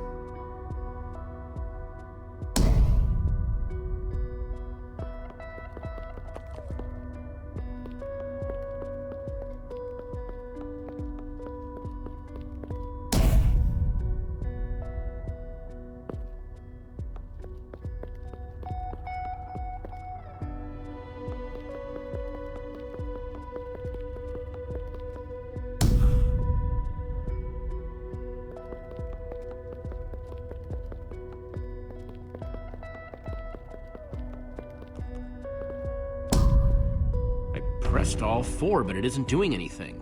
Pressed all four, but it isn't doing anything.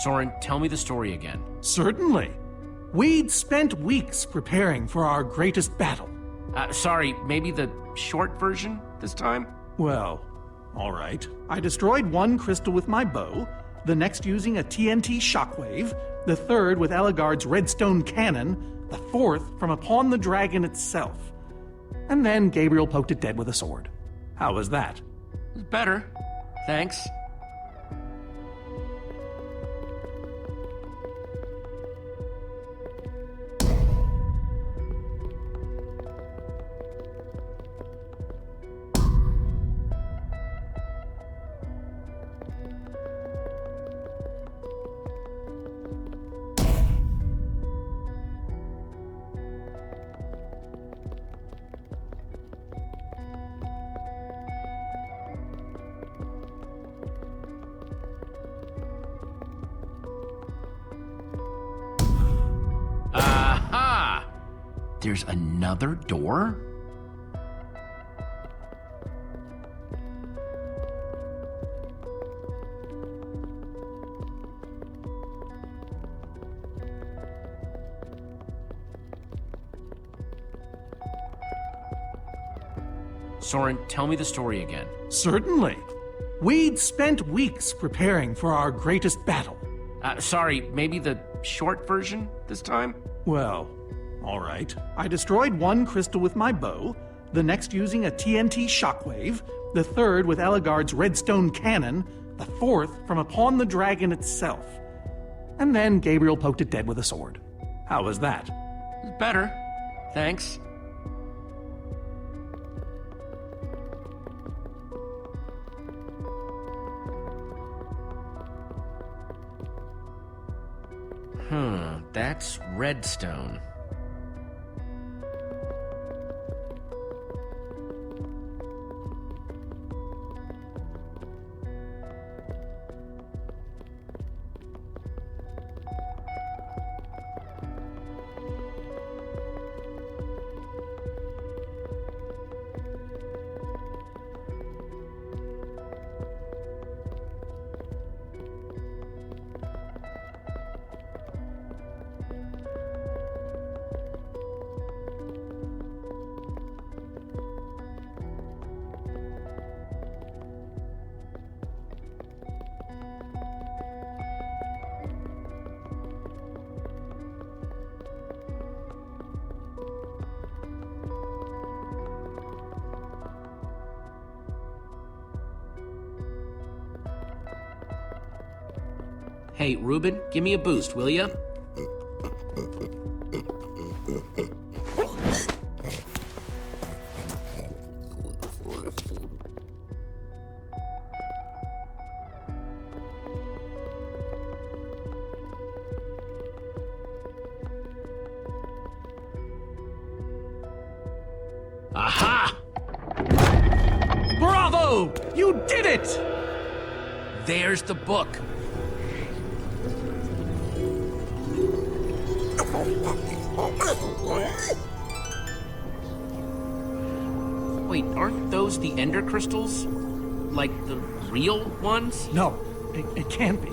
Soren, tell me the story again. Certainly. We'd spent weeks preparing for our greatest battle. Sorry, maybe the short version this time? Well, all right. I destroyed one crystal with my bow, the next using a TNT shockwave, the third with Ellegaard's redstone cannon, the fourth from upon the dragon itself. And then Gabriel poked it dead with a sword. How was that? Better. Thanks. There's another door? Soren, tell me the story again. Certainly. We'd spent weeks preparing for our greatest battle. Sorry, maybe the short version this time? Well, all right. I destroyed one crystal with my bow, the next using a TNT shockwave, the third with Ellegaard's redstone cannon, the fourth from upon the dragon itself. And then Gabriel poked it dead with a sword. How was that? Better. Thanks. That's redstone. Hey, Ruben, give me a boost, will ya? Aha! Bravo! You did it! There's the book. Wait, aren't those the ender crystals? Like the real ones? No, it can't be.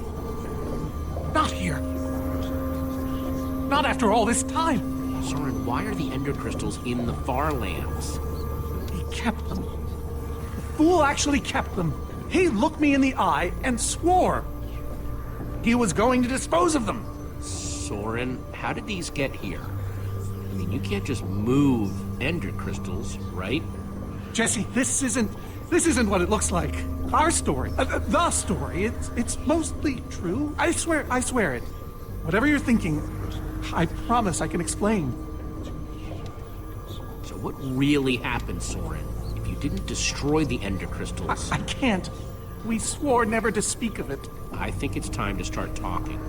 Not here. Not after all this time. Soren, why are the ender crystals in the far lands? He kept them. The fool actually kept them. He looked me in the eye and swore he was going to dispose of them. Soren, how did these get here? I mean, you can't just move ender crystals, right? Jesse, this isn't what it looks like. Our story, the story, it's mostly true. I swear it. Whatever you're thinking, I promise I can explain. So what really happened, Soren, if you didn't destroy the ender crystals? I can't. We swore never to speak of it. I think it's time to start talking.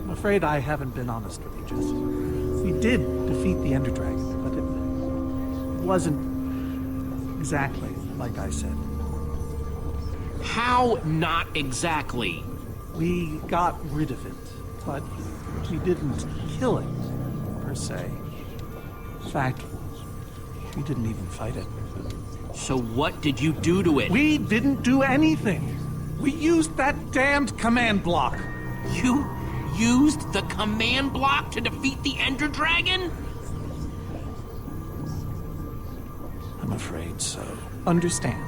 I'm afraid I haven't been honest with you, Jesse. We did defeat the Ender Dragon, but it wasn't exactly like I said. How not exactly? We got rid of it, but we didn't kill it, per se. In fact, we didn't even fight it. So what did you do to it? We didn't do anything. We used that damned command block. You used the command block to defeat the Ender Dragon? I'm afraid so. Understand,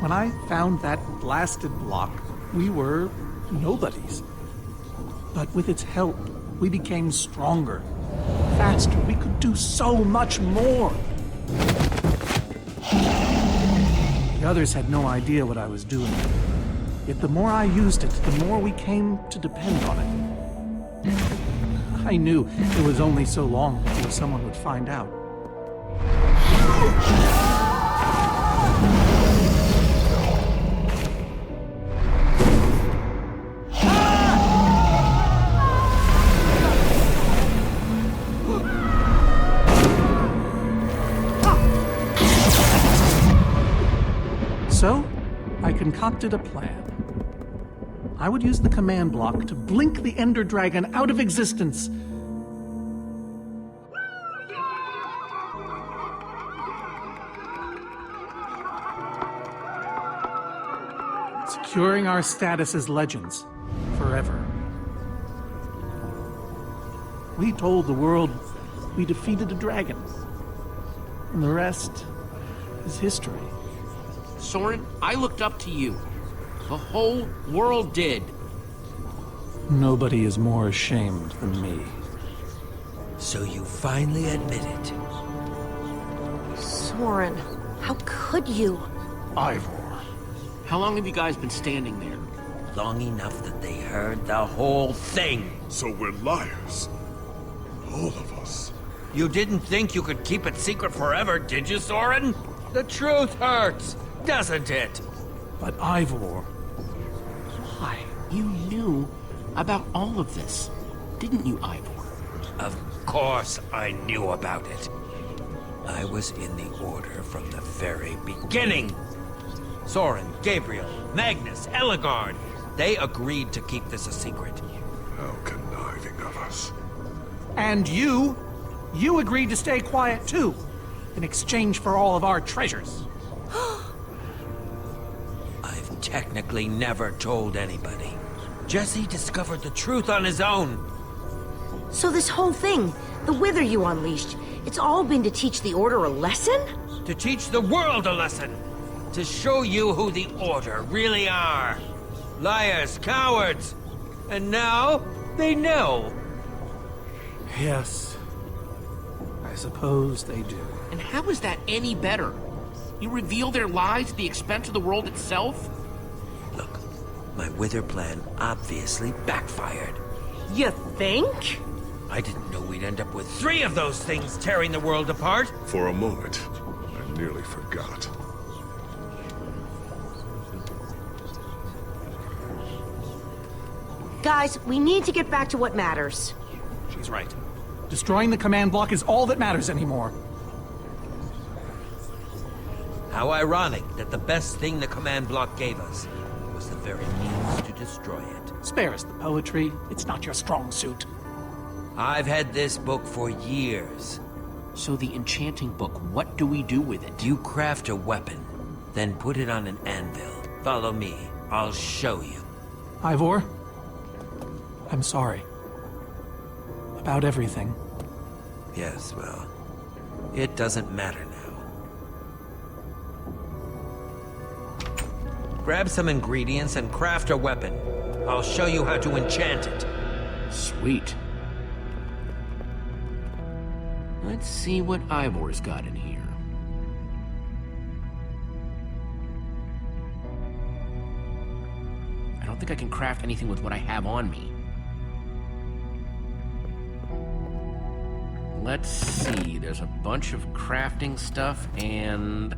when I found that blasted block, we were nobodies. But with its help, we became stronger, faster. We could do so much more. The others had no idea what I was doing. Yet the more I used it, the more we came to depend on it. I knew it was only so long before someone would find out. So, I concocted a plan. I would use the command block to blink the Ender Dragon out of existence. Securing our status as legends forever. We told the world we defeated a dragon. And the rest is history. Soren, I looked up to you. The whole world did. Nobody is more ashamed than me. So you finally admit it. Soren, how could you? Ivor. How long have you guys been standing there? Long enough that they heard the whole thing. So we're liars. All of us. You didn't think you could keep it secret forever, did you, Soren? The truth hurts, doesn't it? But Ivor... Why? You knew about all of this, didn't you, Ivor? Of course I knew about it. I was in the Order from the very beginning. Soren, Gabriel, Magnus, Ellegaard, they agreed to keep this a secret. How conniving of us. And you agreed to stay quiet too, in exchange for all of our treasures. I've technically never told anybody. Jesse discovered the truth on his own. So this whole thing, the Wither you unleashed, it's all been to teach the Order a lesson? To teach the world a lesson. To show you who the Order really are. Liars, cowards. And now, they know. Yes. I suppose they do. And how is that any better? You reveal their lies at the expense of the world itself? Look, my Wither plan obviously backfired. You think? I didn't know we'd end up with 3 of those things tearing the world apart. For a moment, I nearly forgot. Guys, we need to get back to what matters. She's right. Destroying the command block is all that matters anymore. How ironic that the best thing the command block gave us was the very means to destroy it. Spare us the poetry. It's not your strong suit. I've had this book for years. So the enchanting book, what do we do with it? You craft a weapon, then put it on an anvil. Follow me. I'll show you. Ivor, I'm sorry. About everything. Yes, well, it doesn't matter now. Grab some ingredients and craft a weapon. I'll show you how to enchant it. Sweet. Let's see what Ivor's got in here. I don't think I can craft anything with what I have on me. Let's see, there's a bunch of crafting stuff and...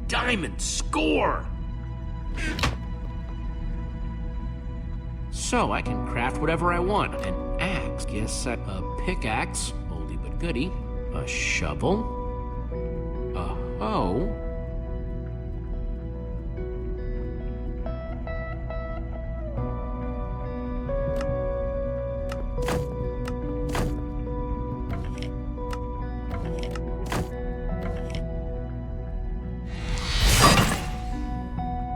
Diamond score! So I can craft whatever I want. An axe, guess a pickaxe, oldie but goodie. A shovel. A hoe.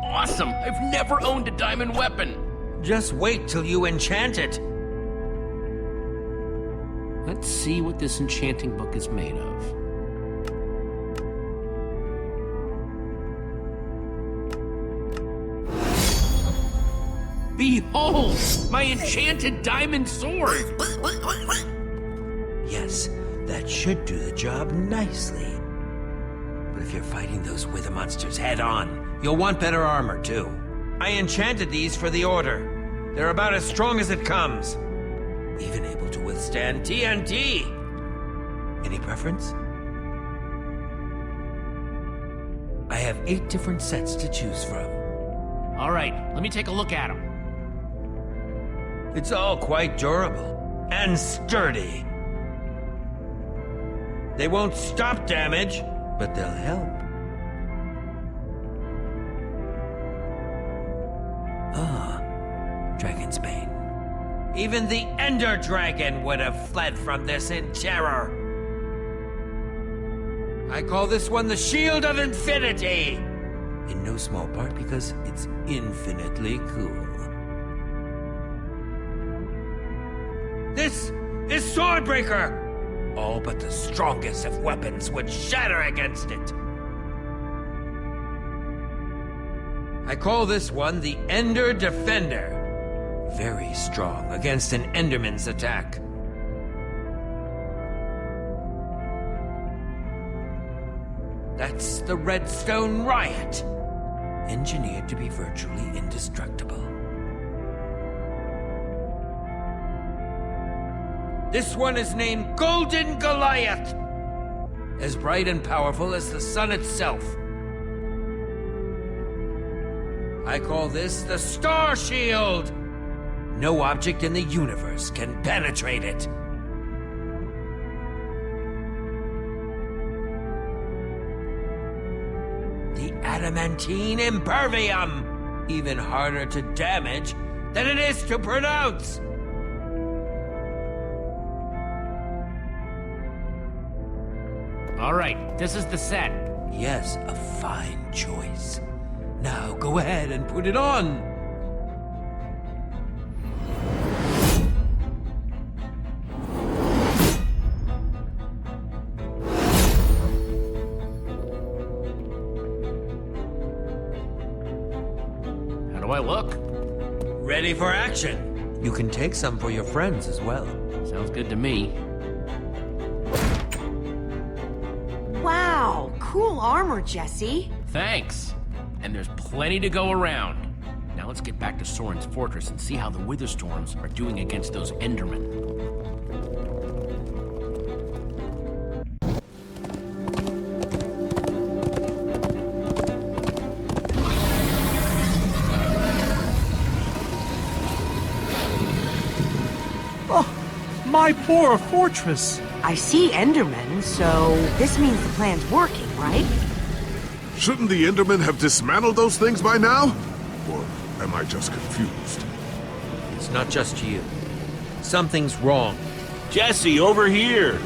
Awesome! I've never owned a diamond weapon! Just wait till you enchant it. Let's see what this enchanting book is made of. Behold! My enchanted diamond sword! Yes, that should do the job nicely. But if you're fighting those wither monsters head on, you'll want better armor, too. I enchanted these for the Order. They're about as strong as it comes. Even able to withstand TNT. Any preference? I have 8 different sets to choose from. All right, let me take a look at them. It's all quite durable and sturdy. They won't stop damage, but they'll help. Dragon's Bane. Even the Ender Dragon would have fled from this in terror. I call this one the Shield of Infinity. In no small part because it's infinitely cool. This is Swordbreaker. All but the strongest of weapons would shatter against it. I call this one the Ender Defender. Very strong against an Enderman's attack. That's the Redstone Riot. Engineered to be virtually indestructible. This one is named Golden Goliath. As bright and powerful as the sun itself. I call this the Star Shield. No object in the universe can penetrate it. The Adamantine Impervium. Even harder to damage than it is to pronounce. All right, this is the set. Yes, a fine choice. Now go ahead and put it on. How do I look? Ready for action. You can take some for your friends as well. Sounds good to me. Wow, cool armor, Jesse. Thanks. And there's plenty to go around. Now let's get back to Soren's fortress and see how the Witherstorms are doing against those Endermen. My poor fortress! I see Endermen, so this means the plan's working, right? Shouldn't the Endermen have dismantled those things by now? Or am I just confused? It's not just you. Something's wrong. Jesse, over here!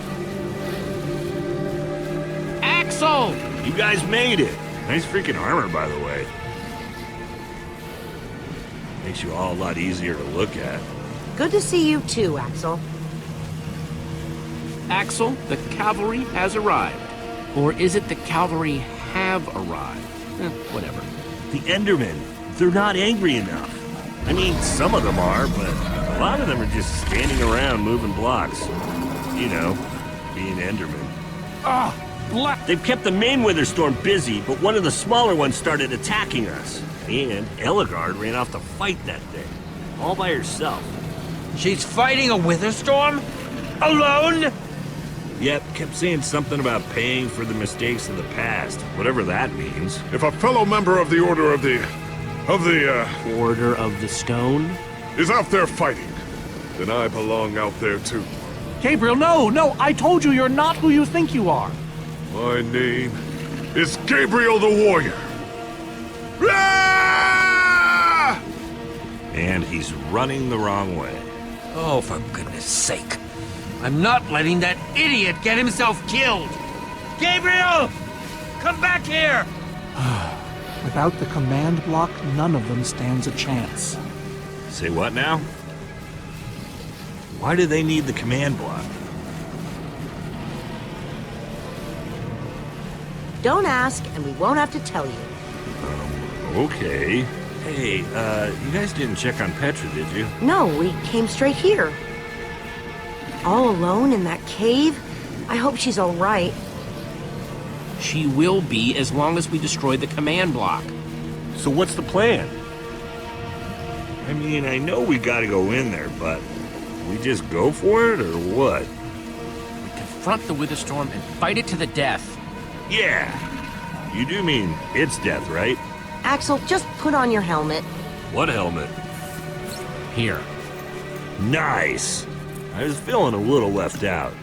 Axel! You guys made it. Nice freaking armor, by the way. Makes you all a lot easier to look at. Good to see you too, Axel. Axel, the cavalry has arrived. Or is it the cavalry have arrived? Whatever. The Endermen, they're not angry enough. I mean, some of them are, but a lot of them are just standing around moving blocks. You know, being Endermen. They've kept the main Witherstorm busy, but one of the smaller ones started attacking us. And Ellegard ran off to fight that thing, all by herself. She's fighting a Witherstorm? Alone? Yep, kept saying something about paying for the mistakes of the past, whatever that means. If a fellow member of the Order of the Order of the Stone? is out there fighting, then I belong out there too. Gabriel, no, I told you you're not who you think you are. My name is Gabriel the Warrior. Ah! And he's running the wrong way. Oh, for goodness sake. I'm not letting that idiot get himself killed! Gabriel! Come back here! Without the command block, none of them stands a chance. Say what now? Why do they need the command block? Don't ask, and we won't have to tell you. Okay. Hey, you guys didn't check on Petra, did you? No, we came straight here. All alone in that cave? I hope she's all right. She will be as long as we destroy the command block. So what's the plan? I mean, I know we gotta go in there, but we just go for it, or what? We confront the Witherstorm and fight it to the death. Yeah! You do mean it's death, right? Axel, just put on your helmet. What helmet? Here. Nice! I was feeling a little left out.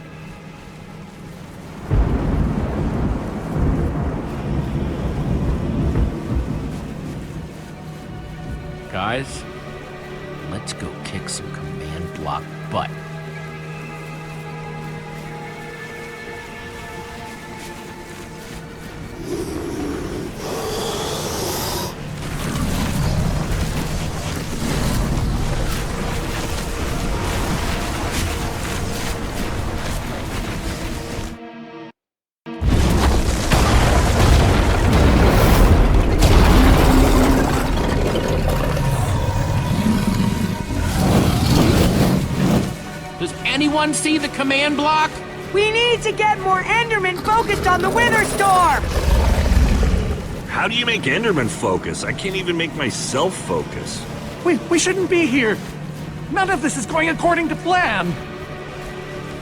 Guys, let's go kick some command block butt. Anyone see the command block? We need to get more Endermen focused on the Witherstorm! How do you make Enderman focus? I can't even make myself focus. We shouldn't be here. None of this is going according to plan.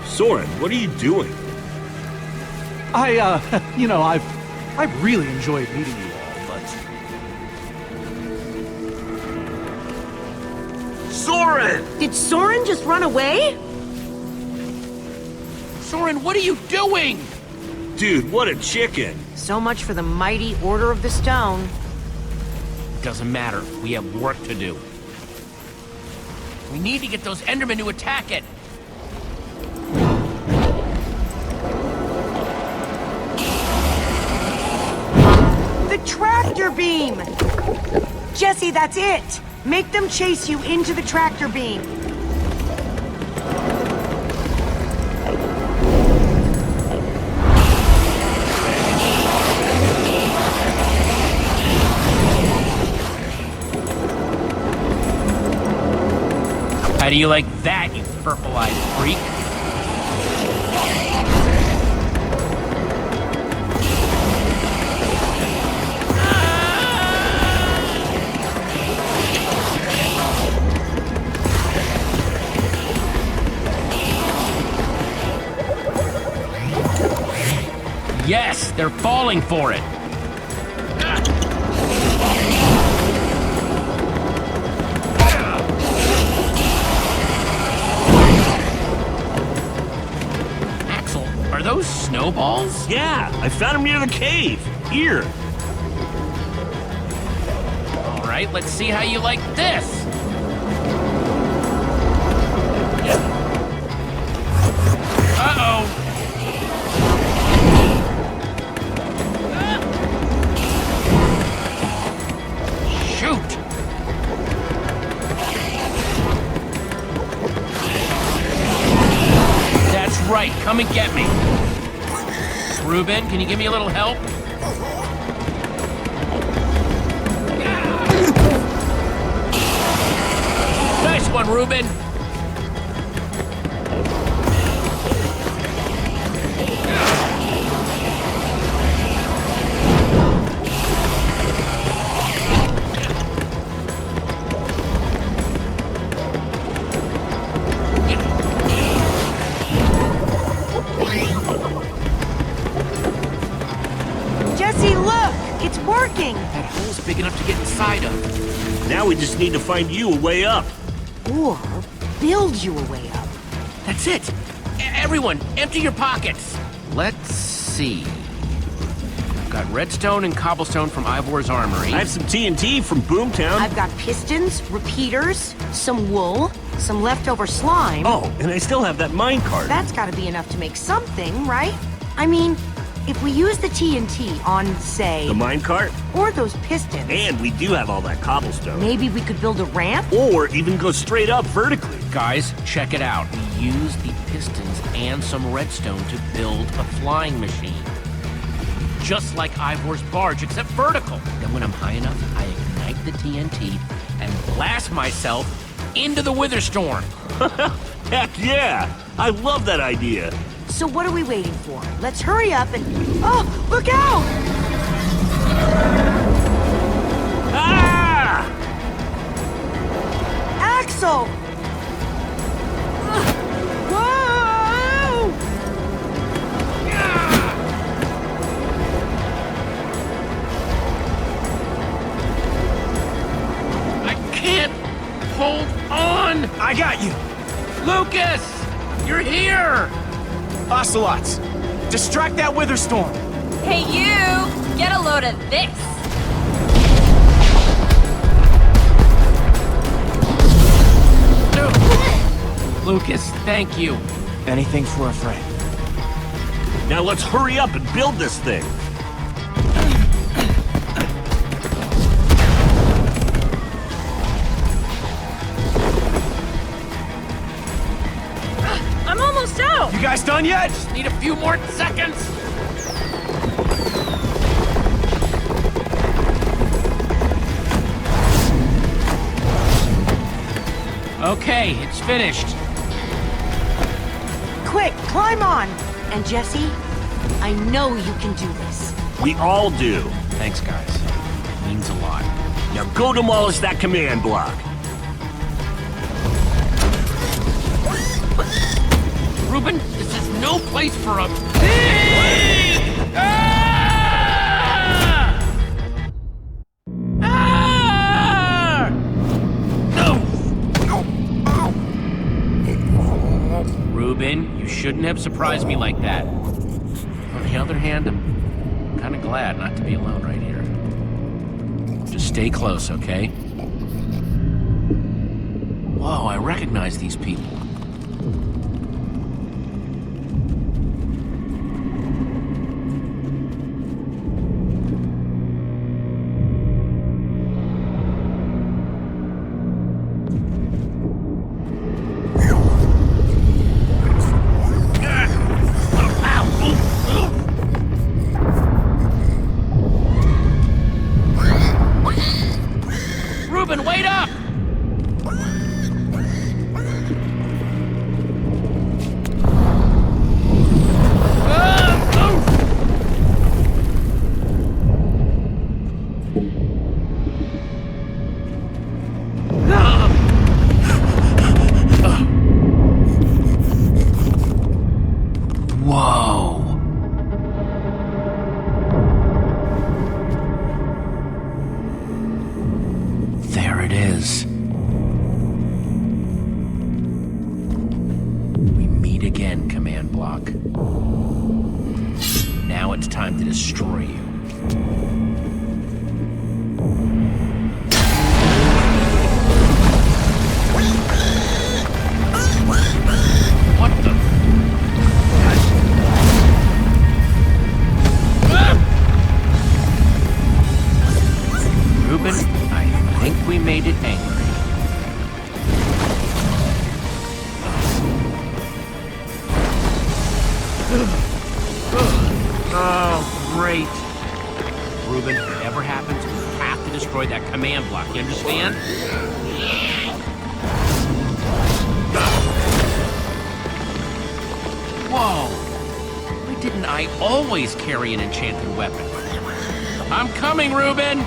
Soren, what are you doing? I've really enjoyed meeting you all, but... Soren! Did Soren just run away? Soren, what are you doing? Dude, what a chicken! So much for the mighty Order of the Stone. Doesn't matter. We have work to do. We need to get those Endermen to attack it. The tractor beam! Jesse, that's it! Make them chase you into the tractor beam. How do you like that, you purple-eyed freak? Yes, they're falling for it. Axel, are those snowballs? Yeah, I found them near the cave. Here. right, let's see how you like this. Uh-oh. Shoot. That's right, come and get me. Reuben, can you give me a little help? Nice one, Reuben. Jesse, look! It's working! That hole's big enough to get inside of. Now we just need to find you a way up. Or build you a way up. That's it. Everyone, empty your pockets. Let's see. I've got redstone and cobblestone from Ivor's armory. I have some TNT from Boomtown. I've got pistons, repeaters, some wool, some leftover slime. Oh, and I still have that minecart. That's gotta be enough to make something, right? I mean, if we use the TNT on, say... The minecart? Or those pistons... And we do have all that cobblestone. Maybe we could build a ramp? Or even go straight up vertically. Guys, check it out. We use the pistons and some redstone to build a flying machine. Just like Ivor's barge, except vertical. Then when I'm high enough, I ignite the TNT and blast myself into the Wither Storm. Heck yeah! I love that idea. So what are we waiting for? Let's hurry up and... Oh, look out! Ah! Axel! Whoa! I can't hold on! I got you! Lucas! You're here! Ocelots, distract that Wither Storm! Hey you! Get a load of this! Lucas, thank you. Anything for a friend. Now let's hurry up and build this thing. I'm almost out! You guys done yet? Just need a few more seconds. Okay, it's finished. Quick, climb on! And Jesse, I know you can do this. We all do. Thanks, guys. It means a lot. Now go demolish that command block. Reuben, this is no place for a... Reuben, you shouldn't have surprised me like that. On the other hand, I'm kind of glad not to be alone right here. Just stay close, okay? Whoa, I recognize these people. Reuben, wait up! Whoa. There it is. We meet again, command block. Now it's time to destroy you. Oh, great. Reuben, whatever happens, we have to destroy that command block, you understand? Whoa! Why didn't I always carry an enchanted weapon? I'm coming, Reuben!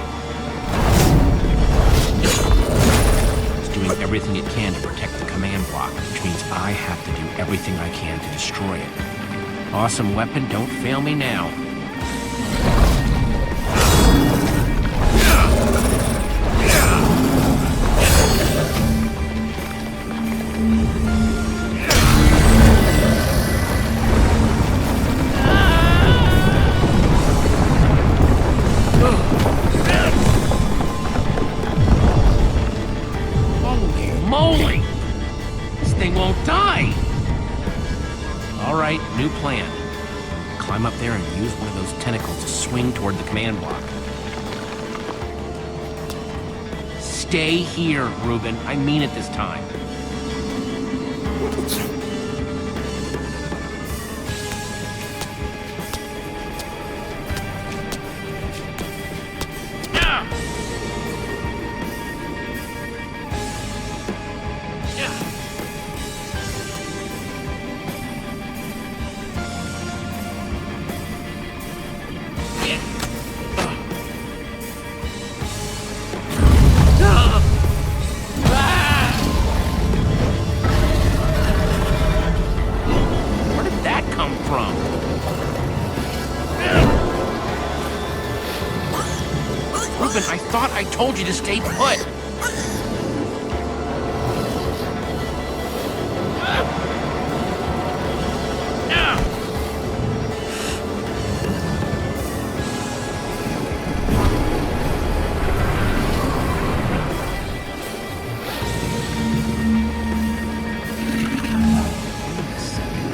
It's doing everything it can to protect the command block, which means I have to do everything I can to destroy it. Awesome weapon, don't fail me now. New plan. Climb up there and use one of those tentacles to swing toward the command block. Stay here, Reuben. I mean it this time. I thought I told you to stay put.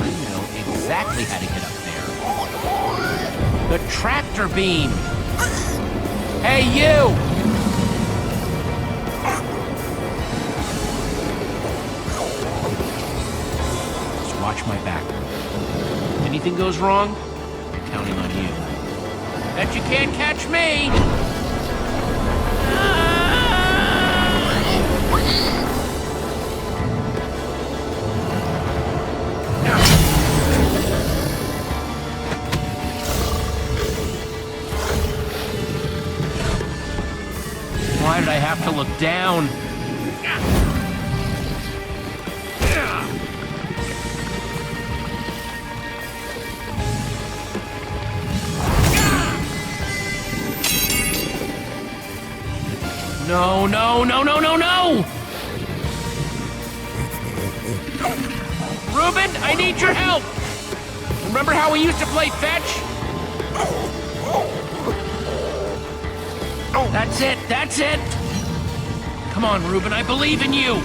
I know exactly how to get up there. The tractor beam. Hey, you! Just watch my back. If anything goes wrong, I'm counting on you. Bet you can't catch me! Why did I have to look down? No, no, no, no, no, no! Reuben, I need your help! Remember how we used to play fetch? That's it, that's it! Come on, Reuben, I believe in you!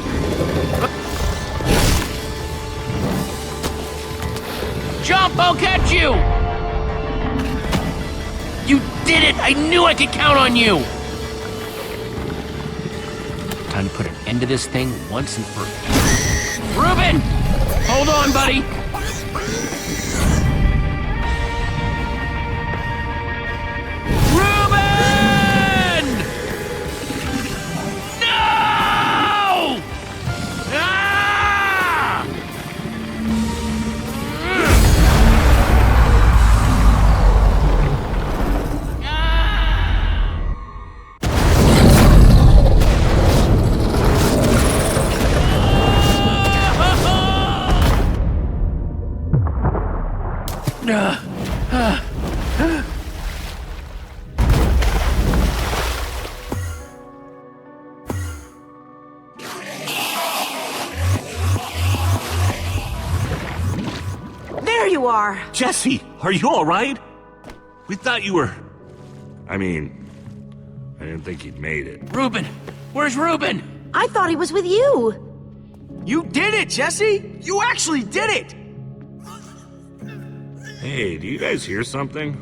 Jump, I'll catch you! You did it! I knew I could count on you! Time to put an end to this thing once and for all. Reuben! Hold on, buddy! There you are! Jesse, are you all right? We thought you were... I mean, I didn't think you'd made it. Reuben! Where's Reuben? I thought he was with you! You did it, Jesse! You actually did it! Hey, do you guys hear something?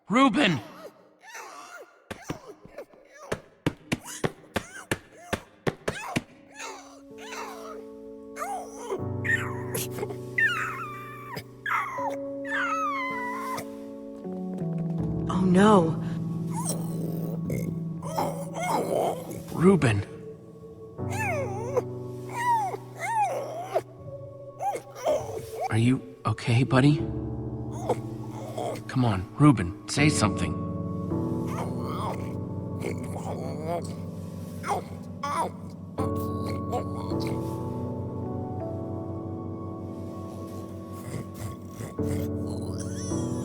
Reuben! no. Reuben. Are you okay, buddy? Come on, Reuben, say something.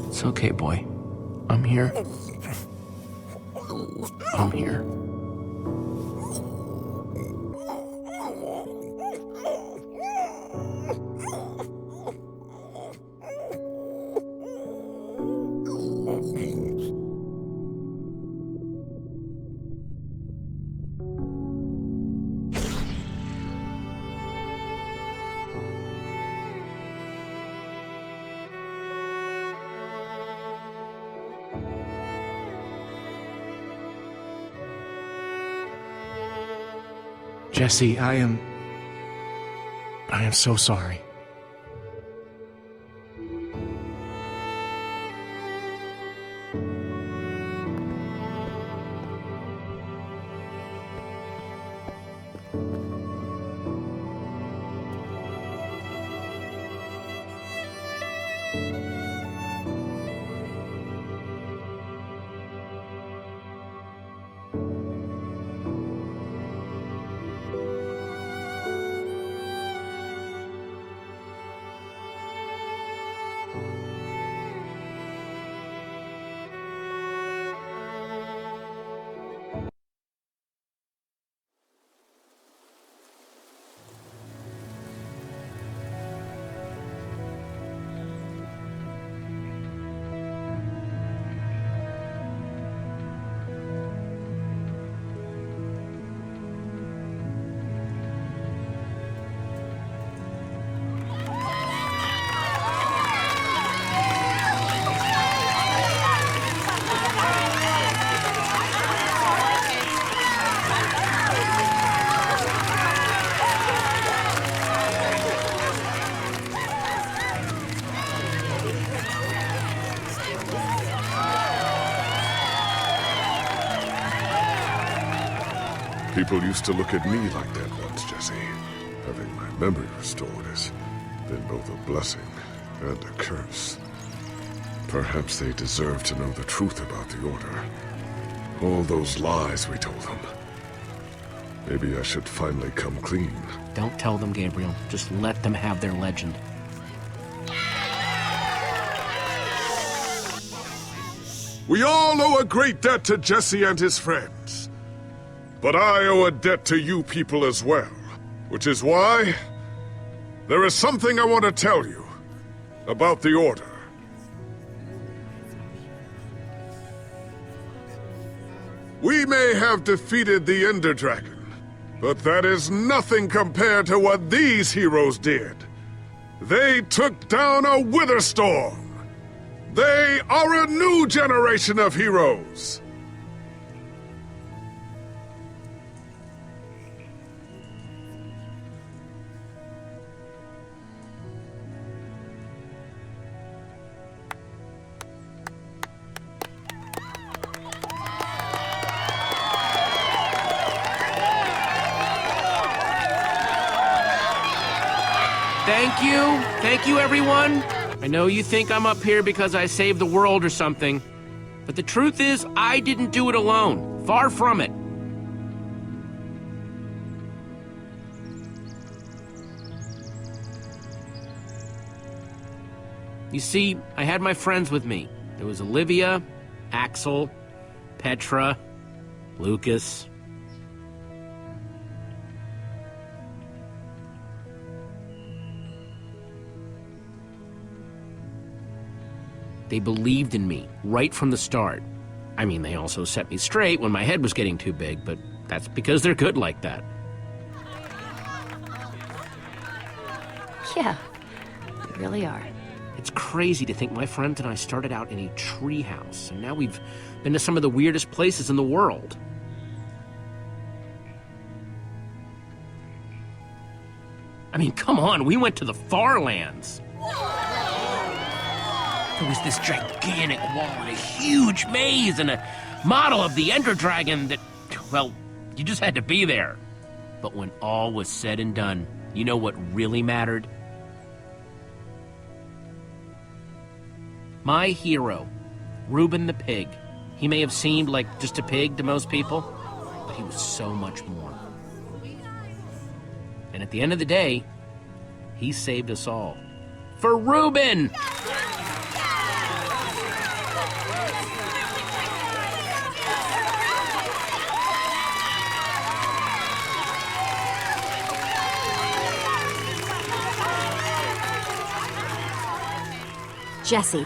It's okay, boy. I'm here. I'm here. Jesse, I am so sorry. People used to look at me like that once, Jesse. Having my memory restored has been both a blessing and a curse. Perhaps they deserve to know the truth about the Order. All those lies we told them. Maybe I should finally come clean. Don't tell them, Gabriel. Just let them have their legend. We all owe a great debt to Jesse and his friends. But I owe a debt to you people as well. Which is why there is something I want to tell you about the Order. We may have defeated the Ender Dragon, but that is nothing compared to what these heroes did. They took down a Wither Storm. They are a new generation of heroes. Thank you, everyone. I know you think I'm up here because I saved the world or something, but the truth is, I didn't do it alone. Far from it. You see, I had my friends with me. There was Olivia, Axel, Petra, Lucas. They believed in me right from the start. I mean, they also set me straight when my head was getting too big, but that's because they're good like that. Yeah, they really are. It's crazy to think my friends and I started out in a treehouse, and now we've been to some of the weirdest places in the world. I mean, come on, we went to the far lands. There was this gigantic wall and a huge maze and a model of the Ender Dragon that, well, you just had to be there. But when all was said and done, you know what really mattered? My hero, Reuben the pig. He may have seemed like just a pig to most people, but he was so much more. And at the end of the day, he saved us all. For Reuben! Jesse,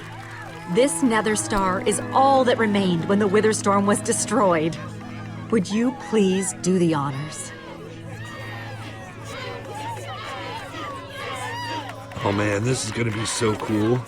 this nether star is all that remained when the Wither Storm was destroyed. Would you please do the honors? Oh man, this is gonna be so cool.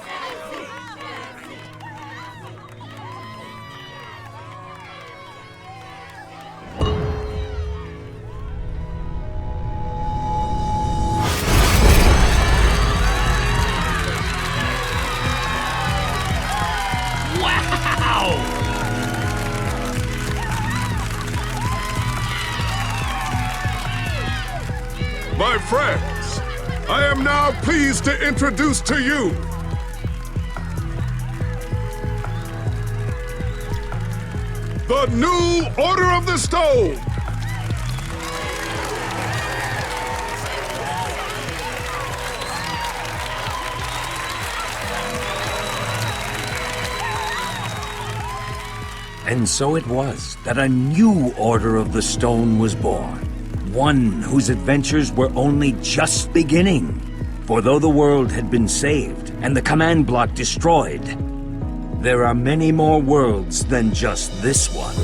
My friends, I am now pleased to introduce to you the new Order of the Stone. And so it was that a new Order of the Stone was born. One whose adventures were only just beginning. For though the world had been saved and the command block destroyed, there are many more worlds than just this one.